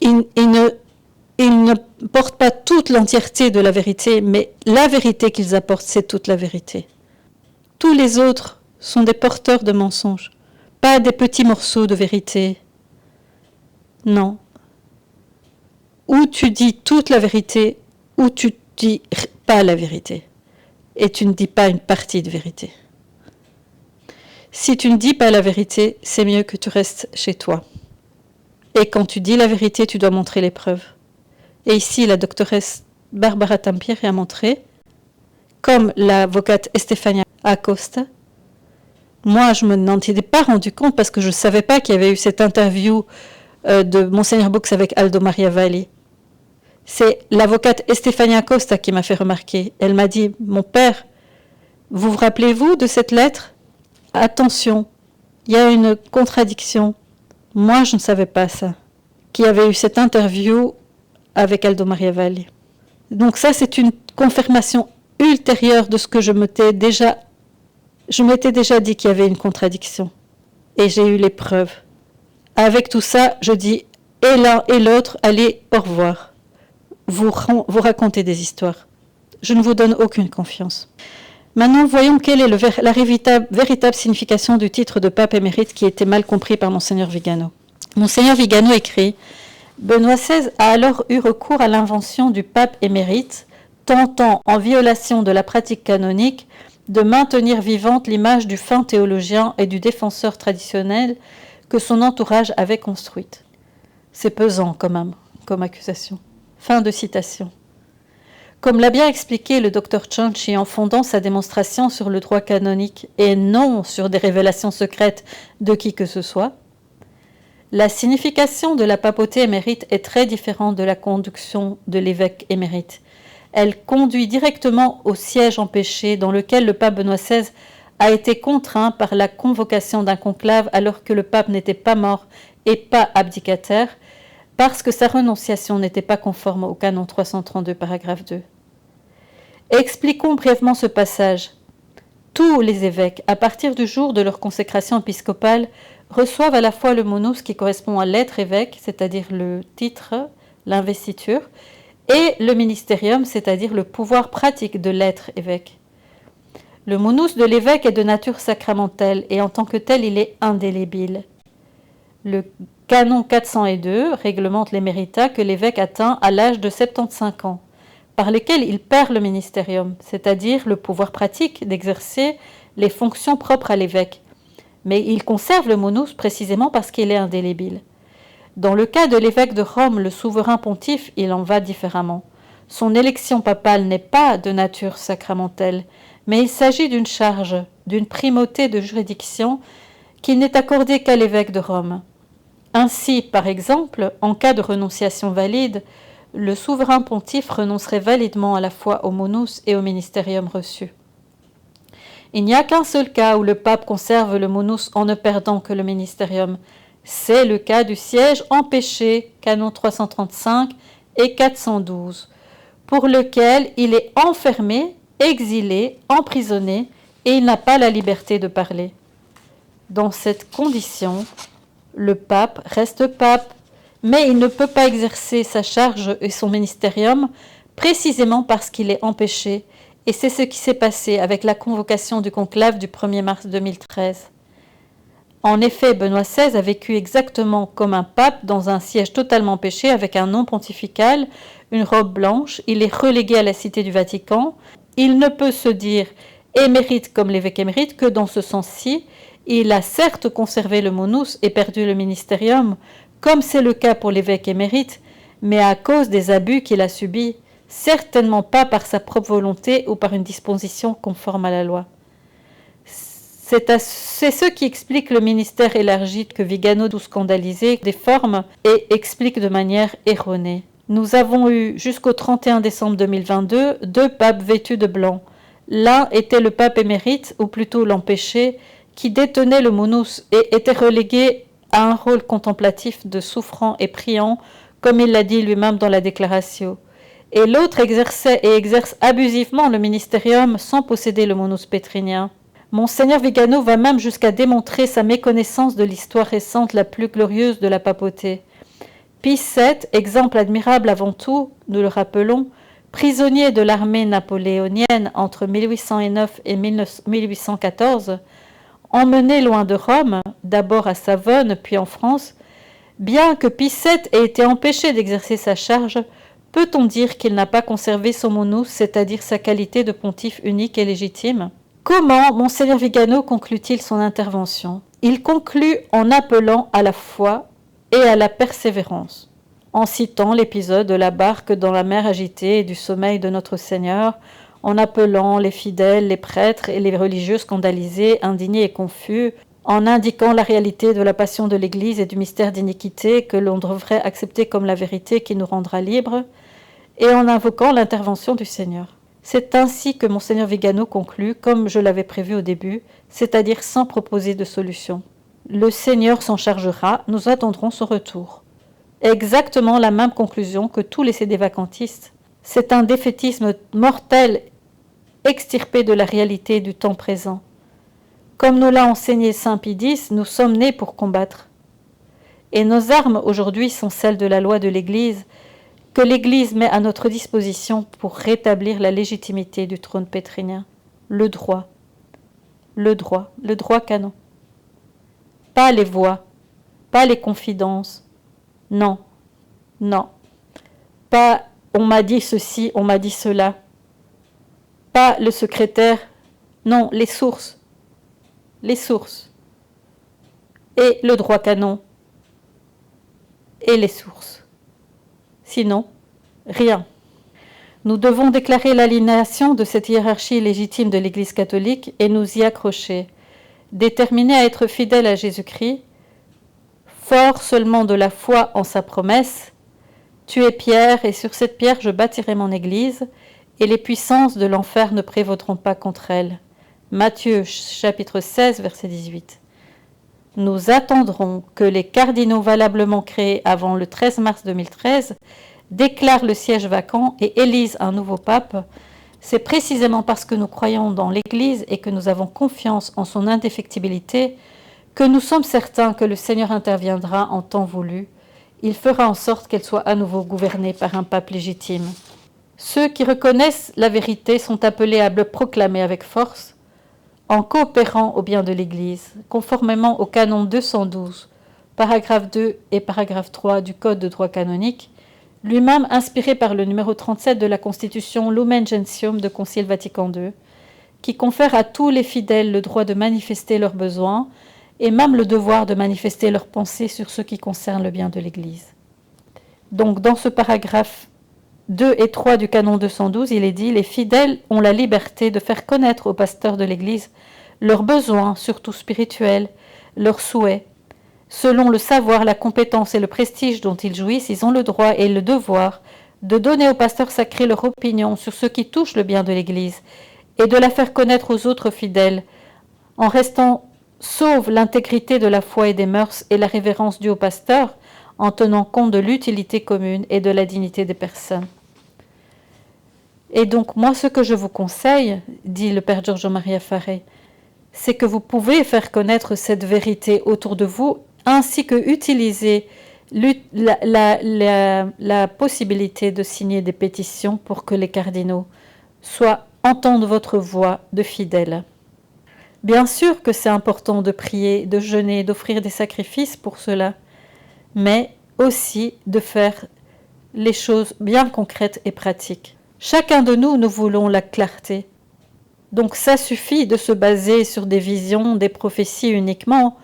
Ils ne portent pas toute l'entièreté de la vérité, mais la vérité qu'ils apportent, c'est toute la vérité. Tous les autres sont des porteurs de mensonges, pas des petits morceaux de vérité. Non. Ou tu dis toute la vérité, ou tu dis pas la vérité. Et tu ne dis pas une partie de vérité. Si tu ne dis pas la vérité, c'est mieux que tu restes chez toi. Et quand tu dis la vérité, tu dois montrer les preuves. Et ici, la doctoresse Barbara Tampieri a montré, comme l'avocate Estefania Acosta. Moi, je n'en étais pas rendu compte parce que je ne savais pas qu'il y avait eu cette interview de Monseigneur Bux avec Aldo Maria Valli. C'est l'avocate Estefania Acosta qui m'a fait remarquer. Elle m'a dit, mon père, vous rappelez-vous de cette lettre? Attention, il y a une contradiction. Moi, je ne savais pas ça, qu'il y avait eu cette interview avec Aldo Maria Valli. Donc ça, c'est une confirmation ultérieure de ce que je m'étais déjà dit qu'il y avait une contradiction. Et j'ai eu les preuves. Avec tout ça, je dis, et l'un et l'autre, allez, au revoir. Vous racontez des histoires. je ne vous donne aucune confiance. Maintenant, voyons quelle est la véritable signification du titre de pape émérite qui était mal compris par Monseigneur Vigano. Monseigneur Vigano écrit « Benoît XVI a alors eu recours à l'invention du pape émérite, tentant, en violation de la pratique canonique, de maintenir vivante l'image du fin théologien et du défenseur traditionnel que son entourage avait construite. » C'est pesant quand même, comme accusation. Fin de citation. Comme l'a bien expliqué le Dr Cianci en fondant sa démonstration sur le droit canonique et non sur des révélations secrètes de qui que ce soit, la signification de la papauté émérite est très différente de la conduction de l'évêque émérite. Elle conduit directement au siège empêché dans lequel le pape Benoît XVI a été contraint par la convocation d'un conclave alors que le pape n'était pas mort et pas abdicataire, parce que sa renonciation n'était pas conforme au canon 332, paragraphe 2. Expliquons brièvement ce passage. Tous les évêques, à partir du jour de leur consécration épiscopale, reçoivent à la fois le monus qui correspond à l'être évêque, c'est-à-dire le titre, l'investiture, et le ministérium, c'est-à-dire le pouvoir pratique de l'être évêque. Le monus de l'évêque est de nature sacramentelle et en tant que tel, il est indélébile. Le canon 402 réglemente l'éméritat que l'évêque atteint à l'âge de 75 ans, par lesquels il perd le ministérium, c'est-à-dire le pouvoir pratique d'exercer les fonctions propres à l'évêque. Mais il conserve le monus précisément parce qu'il est indélébile. Dans le cas de l'évêque de Rome, le souverain pontife, il en va différemment. Son élection papale n'est pas de nature sacramentelle, mais il s'agit d'une charge, d'une primauté de juridiction qui n'est accordée qu'à l'évêque de Rome. Ainsi, par exemple, en cas de renonciation valide, le souverain pontife renoncerait validement à la fois au monus et au ministérium reçu. Il n'y a qu'un seul cas où le pape conserve le monus en ne perdant que le ministérium. C'est le cas du siège empêché, canon 335 et 412, pour lequel il est enfermé, exilé, emprisonné et il n'a pas la liberté de parler. Dans cette condition, le pape reste pape, mais il ne peut pas exercer sa charge et son ministérium précisément parce qu'il est empêché, et c'est ce qui s'est passé avec la convocation du conclave du 1er mars 2013. En effet, Benoît XVI a vécu exactement comme un pape dans un siège totalement empêché avec un nom pontifical, une robe blanche, il est relégué à la Cité du Vatican, il ne peut se dire émérite comme l'évêque émérite que dans ce sens-ci, il a certes conservé le monus et perdu le ministérium, comme c'est le cas pour l'évêque émérite, mais à cause des abus qu'il a subis, certainement pas par sa propre volonté ou par une disposition conforme à la loi. C'est ce qui explique le ministère élargi que Vigano, tout scandalisé, déforme et explique de manière erronée. Nous avons eu jusqu'au 31 décembre 2022 deux papes vêtus de blanc. L'un était le pape émérite, ou plutôt l'empêché, qui détenait le monus et était relégué à un rôle contemplatif de souffrant et priant, comme il l'a dit lui-même dans la déclaration. Et l'autre exerçait et exerce abusivement le ministérium sans posséder le monus pétrinien. Monseigneur Vigano va même jusqu'à démontrer sa méconnaissance de l'histoire récente la plus glorieuse de la papauté. Pie VII, exemple admirable avant tout, nous le rappelons, prisonnier de l'armée napoléonienne entre 1809 et 1814, emmené loin de Rome, d'abord à Savone puis en France, bien que Pie VII ait été empêché d'exercer sa charge, peut-on dire qu'il n'a pas conservé son monus, c'est-à-dire sa qualité de pontife unique et légitime ? Comment Monseigneur Vigano conclut-il son intervention ? Il conclut en appelant à la foi et à la persévérance, en citant l'épisode de la barque dans la mer agitée et du sommeil de notre Seigneur, en appelant les fidèles, les prêtres et les religieux scandalisés, indignés et confus, en indiquant la réalité de la passion de l'Église et du mystère d'iniquité que l'on devrait accepter comme la vérité qui nous rendra libres, et en invoquant l'intervention du Seigneur. C'est ainsi que Monseigneur Vigano conclut, comme je l'avais prévu au début, c'est-à-dire sans proposer de solution. Le Seigneur s'en chargera, nous attendrons son retour. Exactement la même conclusion que tous les sédévacantistes. C'est un défaitisme mortel, extirpé de la réalité du temps présent. Comme nous l'a enseigné saint Pie X, nous sommes nés pour combattre. Et nos armes aujourd'hui sont celles de la loi de l'Église, que l'Église met à notre disposition pour rétablir la légitimité du trône pétrinien. Le droit canon. Pas les voix, pas les confidences. Non, non. Pas on m'a dit ceci, on m'a dit cela. Pas le secrétaire. Non, les sources. Les sources. Et le droit canon. Et les sources. Sinon, rien. Nous devons déclarer l'aliénation de cette hiérarchie légitime de l'Église catholique et nous y accrocher, déterminés à être fidèles à Jésus-Christ, forts seulement de la foi en sa promesse. Tu es pierre, et sur cette pierre je bâtirai mon Église, et les puissances de l'enfer ne prévaudront pas contre elle. Matthieu chapitre 16, verset 18. Nous attendrons que les cardinaux valablement créés avant le 13 mars 2013 déclarent le siège vacant et élisent un nouveau pape. C'est précisément parce que nous croyons dans l'Église et que nous avons confiance en son indéfectibilité que nous sommes certains que le Seigneur interviendra en temps voulu. Il fera en sorte qu'elle soit à nouveau gouvernée par un pape légitime. Ceux qui reconnaissent la vérité sont appelés à le proclamer avec force, en coopérant au bien de l'Église, conformément au canon 212, paragraphe 2 et paragraphe 3 du Code de droit canonique, lui-même inspiré par le numéro 37 de la Constitution Lumen Gentium de Concile Vatican II, qui confère à tous les fidèles le droit de manifester leurs besoins et même le devoir de manifester leurs pensées sur ce qui concerne le bien de l'Église. Donc dans ce paragraphe 2 et 3 du canon 212, il est dit « Les fidèles ont la liberté de faire connaître aux pasteurs de l'Église leurs besoins, surtout spirituels, leurs souhaits. Selon le savoir, la compétence et le prestige dont ils jouissent, ils ont le droit et le devoir de donner aux pasteurs sacrés leur opinion sur ce qui touche le bien de l'Église et de la faire connaître aux autres fidèles, en restant sauve l'intégrité de la foi et des mœurs et la révérence due aux pasteurs, en tenant compte de l'utilité commune et de la dignité des personnes. » Et donc, moi, ce que je vous conseille, dit le Père Giorgio Maria Faré, c'est que vous pouvez faire connaître cette vérité autour de vous, ainsi que utiliser la possibilité de signer des pétitions pour que les cardinaux entendent votre voix de fidèles. Bien sûr que c'est important de prier, de jeûner, d'offrir des sacrifices pour cela, mais aussi de faire les choses bien concrètes et pratiques. Chacun de nous, nous voulons la clarté. Donc ça suffit de se baser sur des visions, des prophéties uniquement.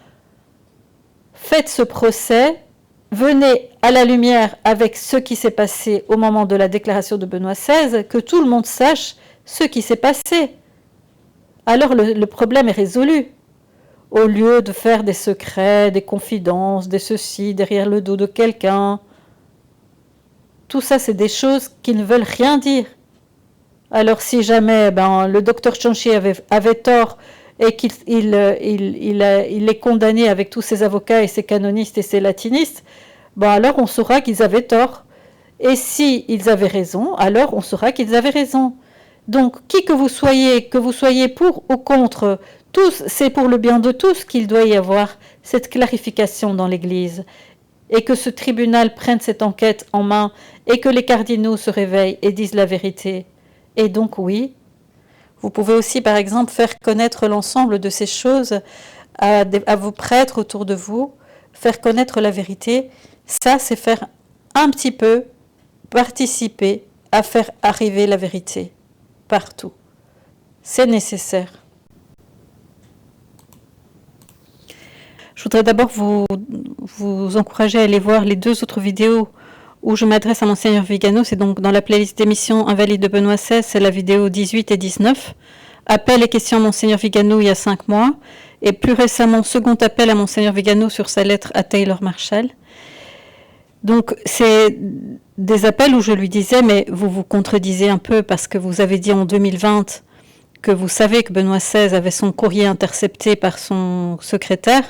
Faites ce procès, venez à la lumière avec ce qui s'est passé au moment de la déclaration de Benoît XVI, que tout le monde sache ce qui s'est passé. Alors le problème est résolu. Au lieu de faire des secrets, des confidences, des ceci derrière le dos de quelqu'un. Tout ça, c'est des choses qui ne veulent rien dire. Alors si jamais le docteur Cianci avait tort et qu'il est condamné avec tous ses avocats et ses canonistes et ses latinistes, alors on saura qu'ils avaient tort. Et si ils avaient raison, alors on saura qu'ils avaient raison. Donc, qui que vous soyez pour ou contre, tous, c'est pour le bien de tous qu'il doit y avoir cette clarification dans l'Église, et que ce tribunal prenne cette enquête en main, et que les cardinaux se réveillent et disent la vérité. Et donc, oui, vous pouvez aussi, par exemple, faire connaître l'ensemble de ces choses à vos prêtres autour de vous, faire connaître la vérité. Ça, c'est faire un petit peu participer à faire arriver la vérité partout. C'est nécessaire. Je voudrais d'abord vous encourager à aller voir les 2 autres vidéos où je m'adresse à Monseigneur Vigano. C'est donc dans la playlist d'émissions Invalides de Benoît XVI, c'est la vidéo 18 et 19. Appel et questions à Monseigneur Vigano il y a 5 mois. Et plus récemment, second appel à Monseigneur Vigano sur sa lettre à Taylor Marshall. Donc, c'est des appels où je lui disais, mais vous vous contredisez un peu parce que vous avez dit en 2020 que vous savez que Benoît XVI avait son courrier intercepté par son secrétaire.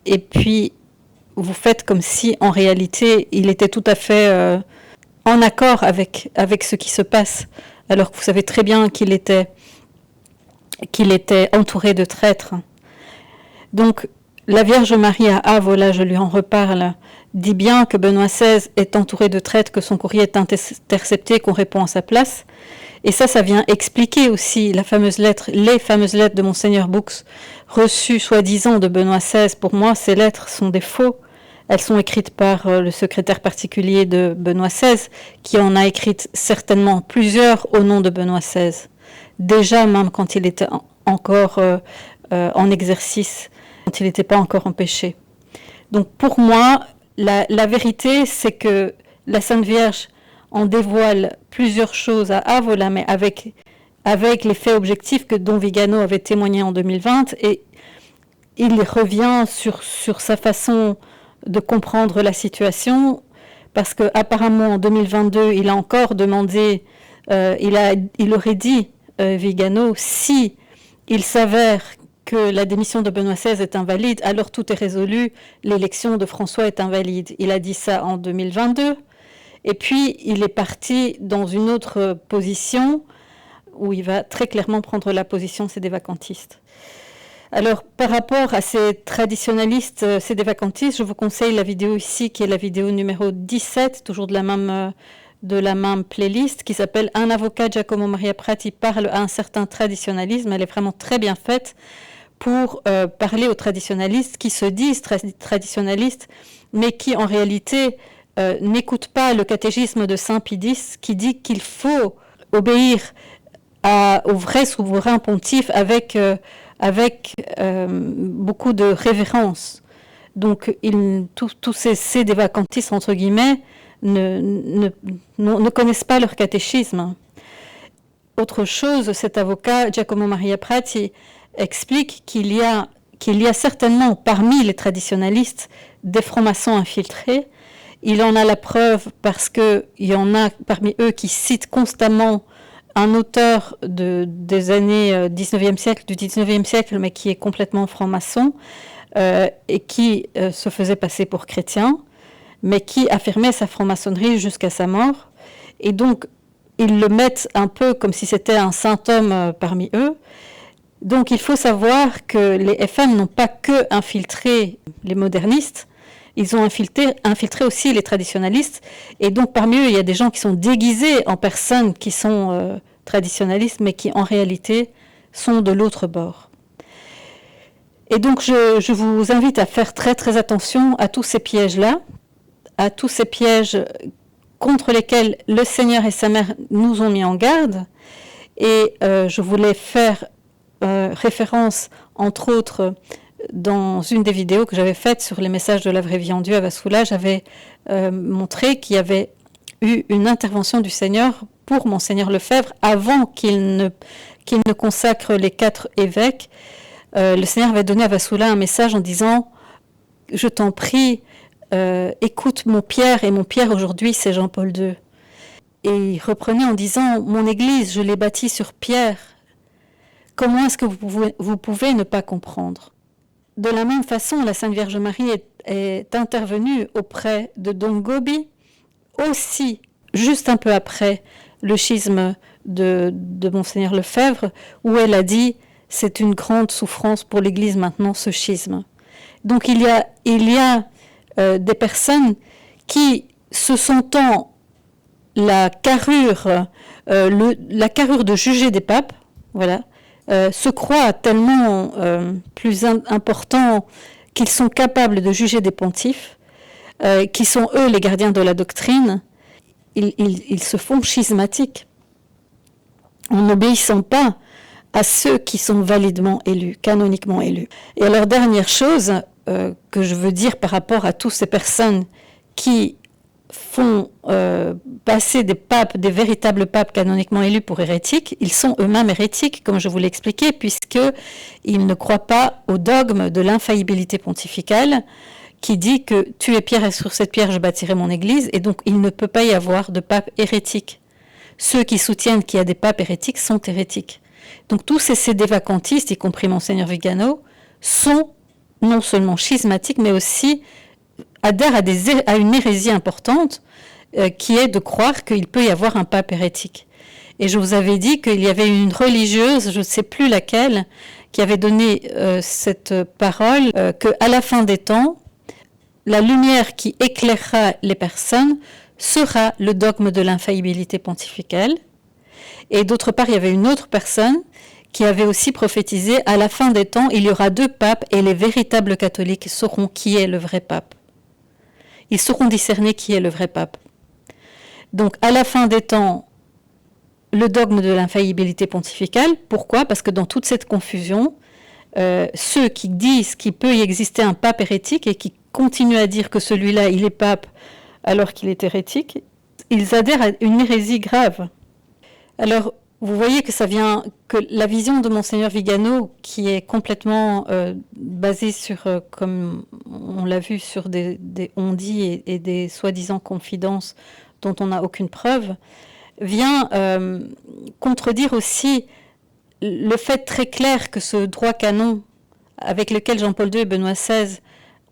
Et puis, vous faites comme si, en réalité, il était tout à fait en accord avec ce qui se passe, alors que vous savez très bien qu'il était entouré de traîtres. Donc, La Vierge Marie à Avola, je lui en reparle, dit bien que Benoît XVI est entouré de traîtres, que son courrier est intercepté, qu'on répond à sa place. Et ça vient expliquer aussi les fameuses lettres de Monseigneur Bux, reçues soi-disant de Benoît XVI. Pour moi, ces lettres sont des faux. Elles sont écrites par le secrétaire particulier de Benoît XVI, qui en a écrites certainement plusieurs au nom de Benoît XVI. Déjà, même quand il était encore en exercice, quand il n'était pas encore empêché. Donc pour moi, la vérité, c'est que la Sainte Vierge en dévoile plusieurs choses à Avola, mais avec les faits objectifs que Don Vigano avait témoigné en 2020, et il revient sur sa façon de comprendre la situation, parce qu'apparemment en 2022, il a encore demandé, il aurait dit, Vigano, si il s'avère que la démission de Benoît XVI est invalide, alors tout est résolu, l'élection de François est invalide. Il a dit ça en 2022, et puis il est parti dans une autre position, où il va très clairement prendre la position, c'est des vacantistes. Alors, par rapport à ces traditionalistes, ces vacantistes, je vous conseille la vidéo ici, qui est la vidéo numéro 17, toujours de la même playlist, qui s'appelle « Un avocat, Giacomo Maria Prati, parle à un certain traditionalisme ». Elle est vraiment très bien faite pour parler aux traditionalistes qui se disent traditionalistes, mais qui en réalité n'écoutent pas le catéchisme de Saint Pie X, qui dit qu'il faut obéir au vrai souverain pontife avec beaucoup de révérence. Donc, tous ces vacantistes, entre guillemets, ne connaissent pas leur catéchisme. Autre chose, cet avocat, Giacomo Maria Prati, explique qu'il y a certainement parmi les traditionalistes des francs-maçons infiltrés. Il en a la preuve parce qu'il y en a parmi eux qui citent constamment un auteur des années du 19e siècle, mais qui est complètement franc-maçon, et qui se faisait passer pour chrétien, mais qui affirmait sa franc-maçonnerie jusqu'à sa mort. Et donc, ils le mettent un peu comme si c'était un saint homme parmi eux. Donc, il faut savoir que les FM n'ont pas que infiltré les modernistes, ils ont infiltré aussi les traditionalistes. Et donc, parmi eux, il y a des gens qui sont déguisés en personnes qui sont traditionalistes, mais qui, en réalité, sont de l'autre bord. Et donc, je vous invite à faire très, très attention à tous ces pièges-là, à tous ces pièges contre lesquels le Seigneur et sa mère nous ont mis en garde. Et je voulais faire référence, entre autres, dans une des vidéos que j'avais faites sur les messages de la vraie vie en Dieu à Vassoula, j'avais montré qu'il y avait eu une intervention du Seigneur pour Monseigneur Lefebvre avant qu'il ne consacre les 4 évêques. Le Seigneur avait donné à Vassoula un message en disant « Je t'en prie, écoute mon Pierre, et mon Pierre aujourd'hui c'est Jean-Paul II. » Et il reprenait en disant « Mon Église, je l'ai bâtie sur Pierre. Comment est-ce que vous pouvez ne pas comprendre ?» De la même façon, la Sainte Vierge Marie est intervenue auprès de Don Gobi, aussi juste un peu après le schisme de Monseigneur Lefebvre, où elle a dit « C'est une grande souffrance pour l'Église maintenant, ce schisme. » Donc il y a des personnes qui, se sentant la carrure de juger des papes, voilà, se croient tellement plus importants qu'ils sont capables de juger des pontifes, qui sont eux les gardiens de la doctrine. Ils se font schismatiques en n'obéissant pas à ceux qui sont validement élus, canoniquement élus. Et alors, dernière chose que je veux dire par rapport à toutes ces personnes qui font passer des papes, des véritables papes canoniquement élus pour hérétiques, ils sont eux-mêmes hérétiques, comme je vous l'ai expliqué, puisqu'ils ne croient pas au dogme de l'infaillibilité pontificale, qui dit que tu es pierre et sur cette pierre je bâtirai mon église, et donc il ne peut pas y avoir de pape hérétique. Ceux qui soutiennent qu'il y a des papes hérétiques sont hérétiques. Donc tous ces vacantistes, y compris Monseigneur Vigano, sont non seulement schismatiques, mais aussi adhèrent à une hérésie importante, qui est de croire qu'il peut y avoir un pape hérétique. Et je vous avais dit qu'il y avait une religieuse, je ne sais plus laquelle, qui avait donné cette parole, qu'à la fin des temps, la lumière qui éclairera les personnes sera le dogme de l'infaillibilité pontificale. Et d'autre part, il y avait une autre personne qui avait aussi prophétisé, à la fin des temps, il y aura 2 papes et les véritables catholiques sauront qui est le vrai pape. Ils sauront discerner qui est le vrai pape. Donc, à la fin des temps, le dogme de l'infaillibilité pontificale. Pourquoi ? Parce que dans toute cette confusion, ceux qui disent qu'il peut y exister un pape hérétique et qui continuent à dire que celui-là, il est pape alors qu'il est hérétique, ils adhèrent à une hérésie grave. Alors, vous voyez que ça vient, que la vision de Monseigneur Vigano, qui est complètement basée sur, comme on l'a vu, sur des on-dit et des soi-disant confidences dont on n'a aucune preuve, vient contredire aussi le fait très clair que ce droit canon avec lequel Jean-Paul II et Benoît XVI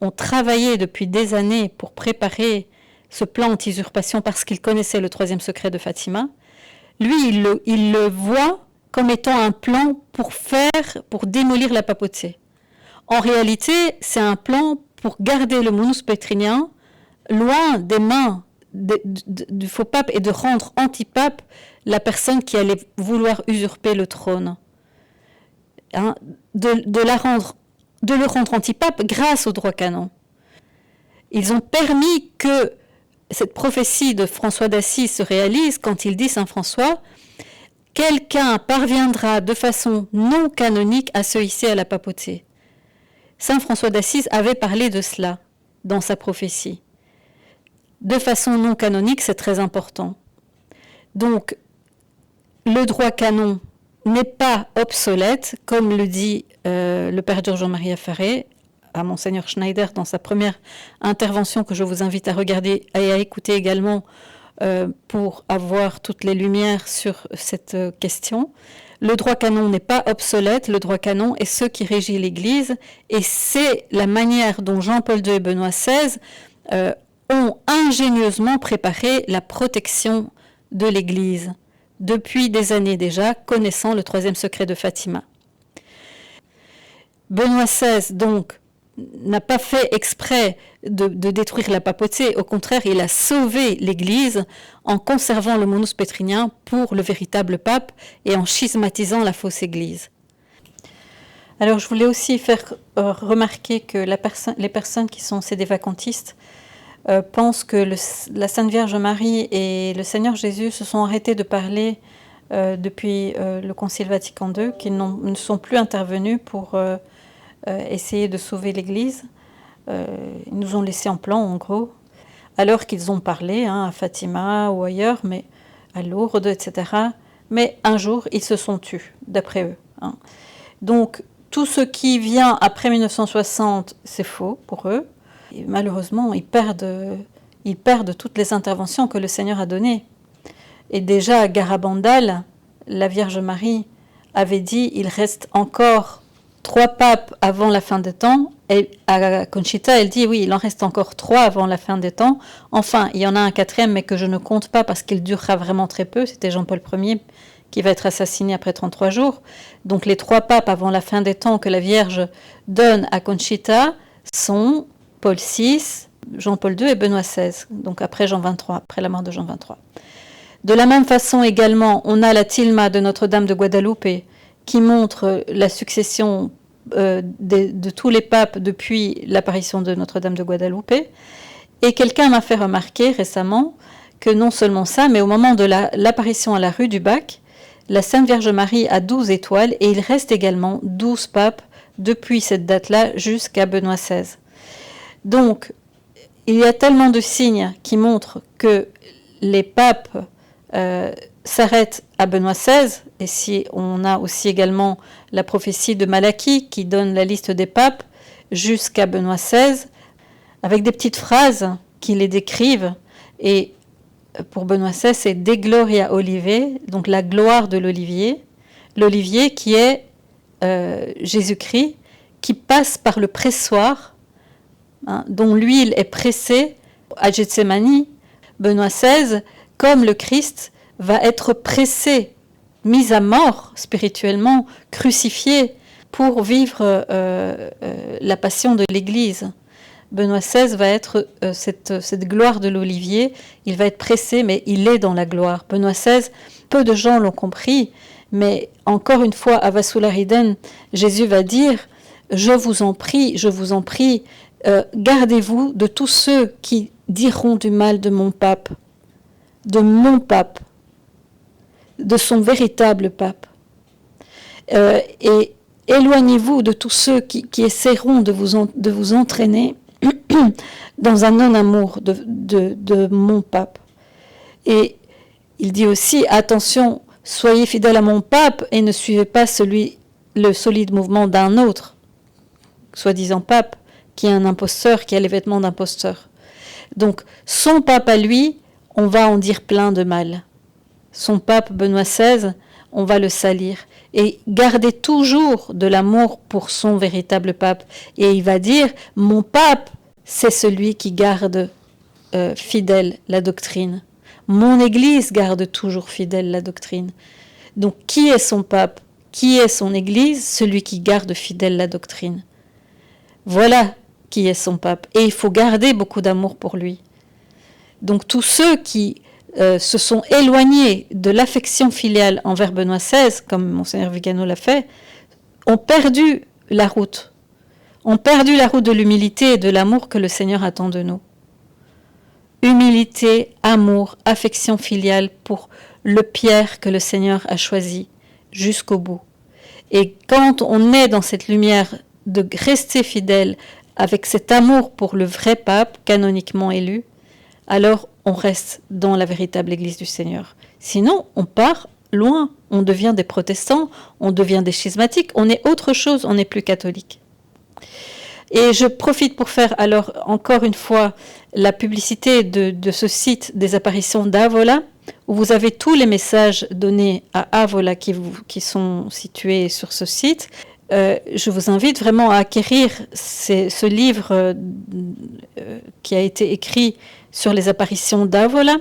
ont travaillé depuis des années pour préparer ce plan anti-usurpation parce qu'ils connaissaient le 3e secret de Fatima, lui, il le voit comme étant un plan pour démolir la papauté. En réalité, c'est un plan pour garder le munus pétrinien loin des mains du faux pape et de rendre anti-pape la personne qui allait vouloir usurper le trône. Hein, de le rendre anti-pape grâce au droit canon. Ils ont permis que cette prophétie de François d'Assise se réalise quand il dit, Saint François, « Quelqu'un parviendra de façon non canonique à se hisser à la papauté. » Saint François d'Assise avait parlé de cela dans sa prophétie. De façon non canonique, c'est très important. Donc, le droit canon n'est pas obsolète, comme le dit le Père Giorgio-Maria Faré à Monseigneur Schneider dans sa première intervention que je vous invite à regarder et à écouter également pour avoir toutes les lumières sur cette question. Le droit canon n'est pas obsolète, le droit canon est ce qui régit l'Église et c'est la manière dont Jean-Paul II et Benoît XVI ont ingénieusement préparé la protection de l'Église depuis des années déjà, connaissant le 3e secret de Fatima. Benoît XVI, donc, n'a pas fait exprès de détruire la papauté, au contraire, il a sauvé l'Église en conservant le munus pétrinien pour le véritable pape et en schismatisant la fausse Église. Alors je voulais aussi faire remarquer que les personnes qui sont sédévacantistes pensent que la Sainte Vierge Marie et le Seigneur Jésus se sont arrêtés de parler depuis le Concile Vatican II, qu'ils ne sont plus intervenus pour essayer de sauver l'Église. Ils nous ont laissé en plan, en gros, alors qu'ils ont parlé à Fatima ou ailleurs, mais à Lourdes, etc. Mais un jour, ils se sont tus, d'après eux. Donc, tout ce qui vient après 1960, c'est faux pour eux. Et malheureusement, ils perdent toutes les interventions que le Seigneur a données. Et déjà, à Garabandal, la Vierge Marie avait dit « il reste encore 3 papes avant la fin des temps ». Et à Conchita, elle dit « oui, il en reste encore 3 avant la fin des temps. Enfin, il y en a un 4e, mais que je ne compte pas parce qu'il durera vraiment très peu. C'était Jean-Paul Ier qui va être assassiné après 33 jours. Donc les 3 papes avant la fin des temps que la Vierge donne à Conchita sont Paul VI, Jean-Paul II et Benoît XVI, donc après Jean XXIII, après la mort de Jean XXIII. De la même façon également, on a la tilma de Notre-Dame de Guadalupe qui montre la succession de tous les papes depuis l'apparition de Notre-Dame de Guadalupe. Et quelqu'un m'a fait remarquer récemment que non seulement ça, mais au moment de l'apparition à la rue du Bac, la Sainte Vierge Marie a 12 étoiles et il reste également 12 papes depuis cette date-là jusqu'à Benoît XVI. Donc, il y a tellement de signes qui montrent que les papes s'arrêtent à Benoît XVI, et si on a aussi également la prophétie de Malachie qui donne la liste des papes jusqu'à Benoît XVI, avec des petites phrases qui les décrivent, et pour Benoît XVI, c'est De Gloria Olivae, donc la gloire de l'olivier, l'olivier qui est Jésus-Christ, qui passe par le pressoir, dont l'huile est pressée à Gethsémani. Benoît XVI, comme le Christ, va être pressé, mis à mort spirituellement, crucifié pour vivre la passion de l'Église. Benoît XVI va être cette gloire de l'olivier, il va être pressé, mais il est dans la gloire. Benoît XVI, peu de gens l'ont compris, mais encore une fois, à Vasoulariden, Jésus va dire « Je vous en prie, gardez-vous de tous ceux qui diront du mal de mon pape, de son véritable pape. Et éloignez-vous de tous ceux qui essaieront de vous entraîner dans un non-amour de mon pape. » Et il dit aussi, attention, soyez fidèles à mon pape et ne suivez pas le solide mouvement d'un autre, soi-disant pape, qui est un imposteur, qui a les vêtements d'imposteur. Donc, son pape à lui, on va en dire plein de mal. Son pape Benoît XVI, on va le salir. Et gardez toujours de l'amour pour son véritable pape. Et il va dire, mon pape, c'est celui qui garde fidèle la doctrine. Mon Église garde toujours fidèle la doctrine. Donc, qui est son pape? Qui est son Église? Celui qui garde fidèle la doctrine. Voilà qui est son pape. Et il faut garder beaucoup d'amour pour lui. Donc, tous ceux qui se sont éloignés de l'affection filiale envers Benoît XVI, comme Monseigneur Vigano l'a fait, ont perdu la route. Ont perdu la route de l'humilité et de l'amour que le Seigneur attend de nous. Humilité, amour, affection filiale pour le Pierre que le Seigneur a choisi jusqu'au bout. Et quand on est dans cette lumière de rester fidèle avec cet amour pour le vrai pape canoniquement élu, alors on reste dans la véritable Église du Seigneur. Sinon, on part loin, on devient des protestants, on devient des schismatiques, on est autre chose, on n'est plus catholique. Et je profite pour faire alors encore une fois la publicité de ce site des apparitions d'Avola, où vous avez tous les messages donnés à Avola qui sont situés sur ce site. Je vous invite vraiment à acquérir ce livre qui a été écrit sur les apparitions d'Avola.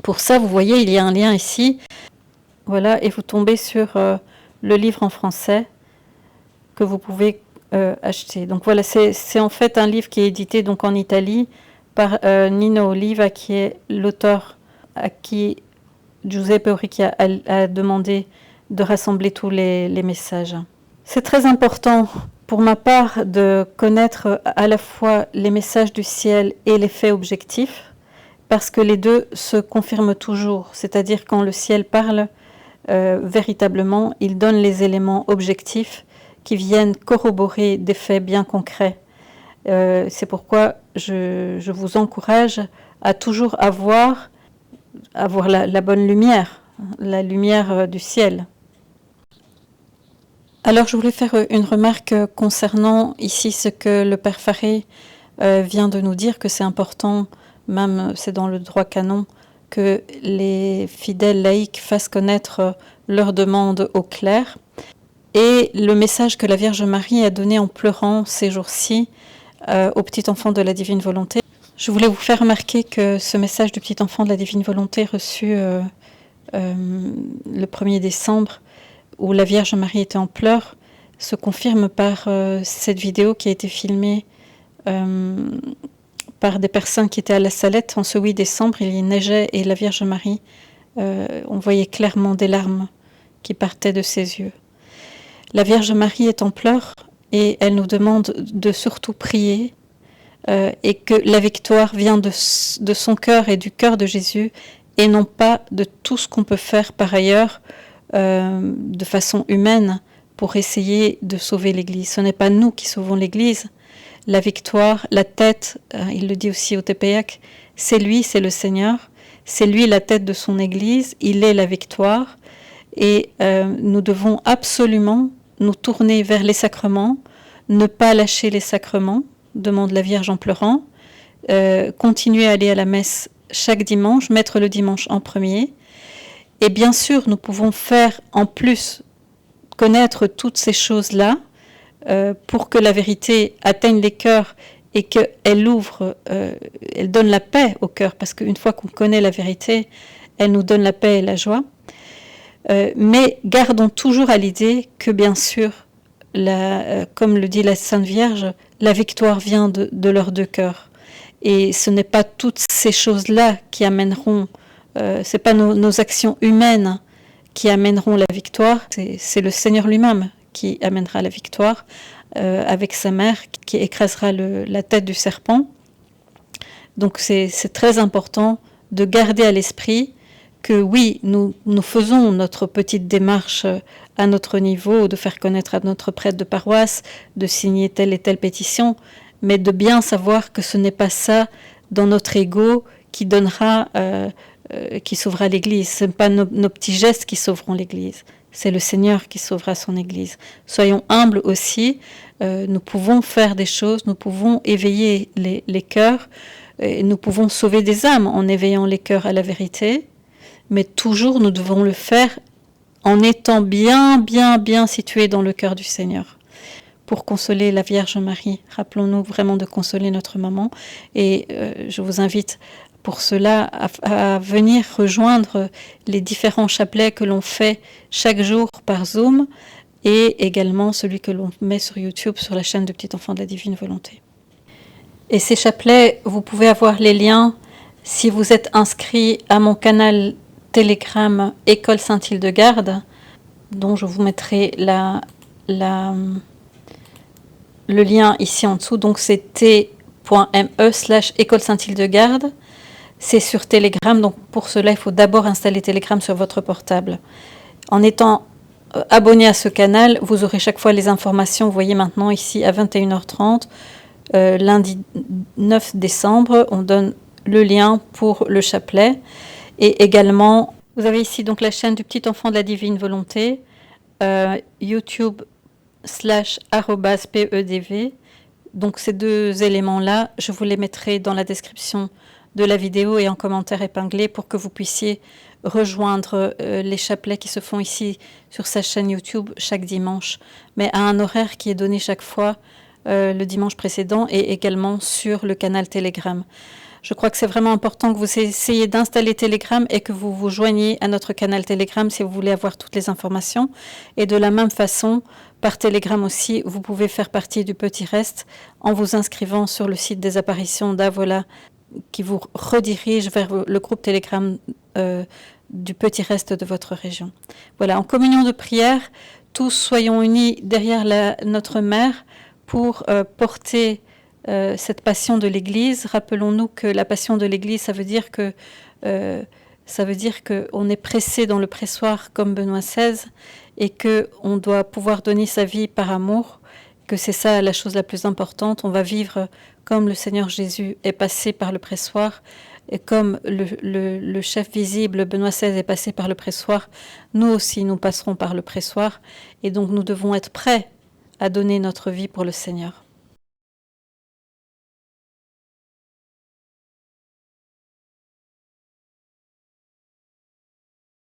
Pour ça, vous voyez, il y a un lien ici. Voilà, et vous tombez sur le livre en français que vous pouvez acheter. Donc voilà, c'est en fait un livre qui est édité donc en Italie par Nino Oliva, qui est l'auteur à qui Giuseppe Oricchi a demandé de rassembler tous les messages. C'est très important pour ma part de connaître à la fois les messages du ciel et les faits objectifs, parce que les deux se confirment toujours. C'est-à-dire quand le ciel parle, véritablement, il donne les éléments objectifs qui viennent corroborer des faits bien concrets. C'est pourquoi je vous encourage à toujours avoir la bonne lumière, la lumière du ciel. Alors je voulais faire une remarque concernant ici ce que le Père Faré vient de nous dire, que c'est important, même c'est dans le droit canon, que les fidèles laïcs fassent connaître leurs demandes au clerc. Et le message que la Vierge Marie a donné en pleurant ces jours-ci au petit enfant de la Divine Volonté. Je voulais vous faire remarquer que ce message du petit enfant de la Divine Volonté reçu le 1er décembre, où la Vierge Marie était en pleurs, se confirme par cette vidéo qui a été filmée par des personnes qui étaient à la Salette en ce 8 décembre. Il y neigeait et la Vierge Marie, on voyait clairement des larmes qui partaient de ses yeux. La Vierge Marie est en pleurs et elle nous demande de surtout prier et que la victoire vient de son cœur et du cœur de Jésus et non pas de tout ce qu'on peut faire par ailleurs de façon humaine pour essayer de sauver l'Église. Ce n'est pas nous qui sauvons l'Église. La victoire, la tête, il le dit aussi au TPAC, c'est lui, c'est le Seigneur, c'est lui la tête de son Église, il est la victoire et nous devons absolument nous tourner vers les sacrements, ne pas lâcher les sacrements, demande la Vierge en pleurant, continuer à aller à la messe chaque dimanche, mettre le dimanche en premier. Et bien sûr, nous pouvons faire en plus connaître toutes ces choses-là pour que la vérité atteigne les cœurs et qu'elle ouvre, elle donne la paix au cœur, parce qu'une fois qu'on connaît la vérité, elle nous donne la paix et la joie. Mais gardons toujours à l'idée que bien sûr, comme le dit la Sainte Vierge, la victoire vient de leurs deux cœurs. Et ce n'est pas toutes ces choses-là qui amèneront, ce n'est pas nos actions humaines qui amèneront la victoire, c'est le Seigneur lui-même qui amènera la victoire avec sa mère qui écrasera la tête du serpent. Donc c'est très important de garder à l'esprit que oui, nous faisons notre petite démarche à notre niveau, de faire connaître à notre prêtre de paroisse, de signer telle et telle pétition, mais de bien savoir que ce n'est pas ça dans notre ego qui donnera, qui sauvera l'Église. Ce n'est pas nos petits gestes qui sauveront l'Église, c'est le Seigneur qui sauvera son Église. Soyons humbles aussi, nous pouvons faire des choses, nous pouvons éveiller les cœurs, et nous pouvons sauver des âmes en éveillant les cœurs à la vérité, mais toujours nous devons le faire en étant bien situés dans le cœur du Seigneur. Pour consoler la Vierge Marie, rappelons-nous vraiment de consoler notre maman, et je vous invite pour cela à venir rejoindre les différents chapelets que l'on fait chaque jour par Zoom, et également celui que l'on met sur YouTube sur la chaîne de Petit Enfant de la Divine Volonté. Et ces chapelets, vous pouvez avoir les liens si vous êtes inscrit à mon canal Telegram École Saint-Hildegarde, dont je vous mettrai le lien ici en dessous. Donc c'est t.me/École Saint-Hildegarde. C'est sur Telegram, donc pour cela il faut d'abord installer Telegram sur votre portable. En étant abonné à ce canal, vous aurez chaque fois les informations. Vous voyez maintenant ici à 21h30, lundi 9 décembre, on donne le lien pour le chapelet. Et également, vous avez ici donc la chaîne du Petit Enfant de la Divine Volonté, YouTube/@PEDV. Donc ces deux éléments-là, je vous les mettrai dans la description de la vidéo et en commentaire épinglé pour que vous puissiez rejoindre les chapelets qui se font ici sur sa chaîne YouTube chaque dimanche, mais à un horaire qui est donné chaque fois le dimanche précédent et également sur le canal Telegram. Je crois que c'est vraiment important que vous essayiez d'installer Telegram et que vous vous joigniez à notre canal Telegram si vous voulez avoir toutes les informations. Et de la même façon, par Telegram aussi, vous pouvez faire partie du Petit Reste en vous inscrivant sur le site des apparitions d'Avola qui vous redirige vers le groupe Telegram du Petit Reste de votre région. Voilà, en communion de prière, tous soyons unis derrière notre Mère pour porter cette passion de l'Église. Rappelons-nous que la passion de l'Église, ça veut dire qu'on est pressé dans le pressoir comme Benoît XVI et qu'on doit pouvoir donner sa vie par amour, que c'est ça la chose la plus importante. On va vivre comme le Seigneur Jésus est passé par le pressoir et comme le chef visible Benoît XVI est passé par le pressoir, nous aussi nous passerons par le pressoir et donc nous devons être prêts à donner notre vie pour le Seigneur.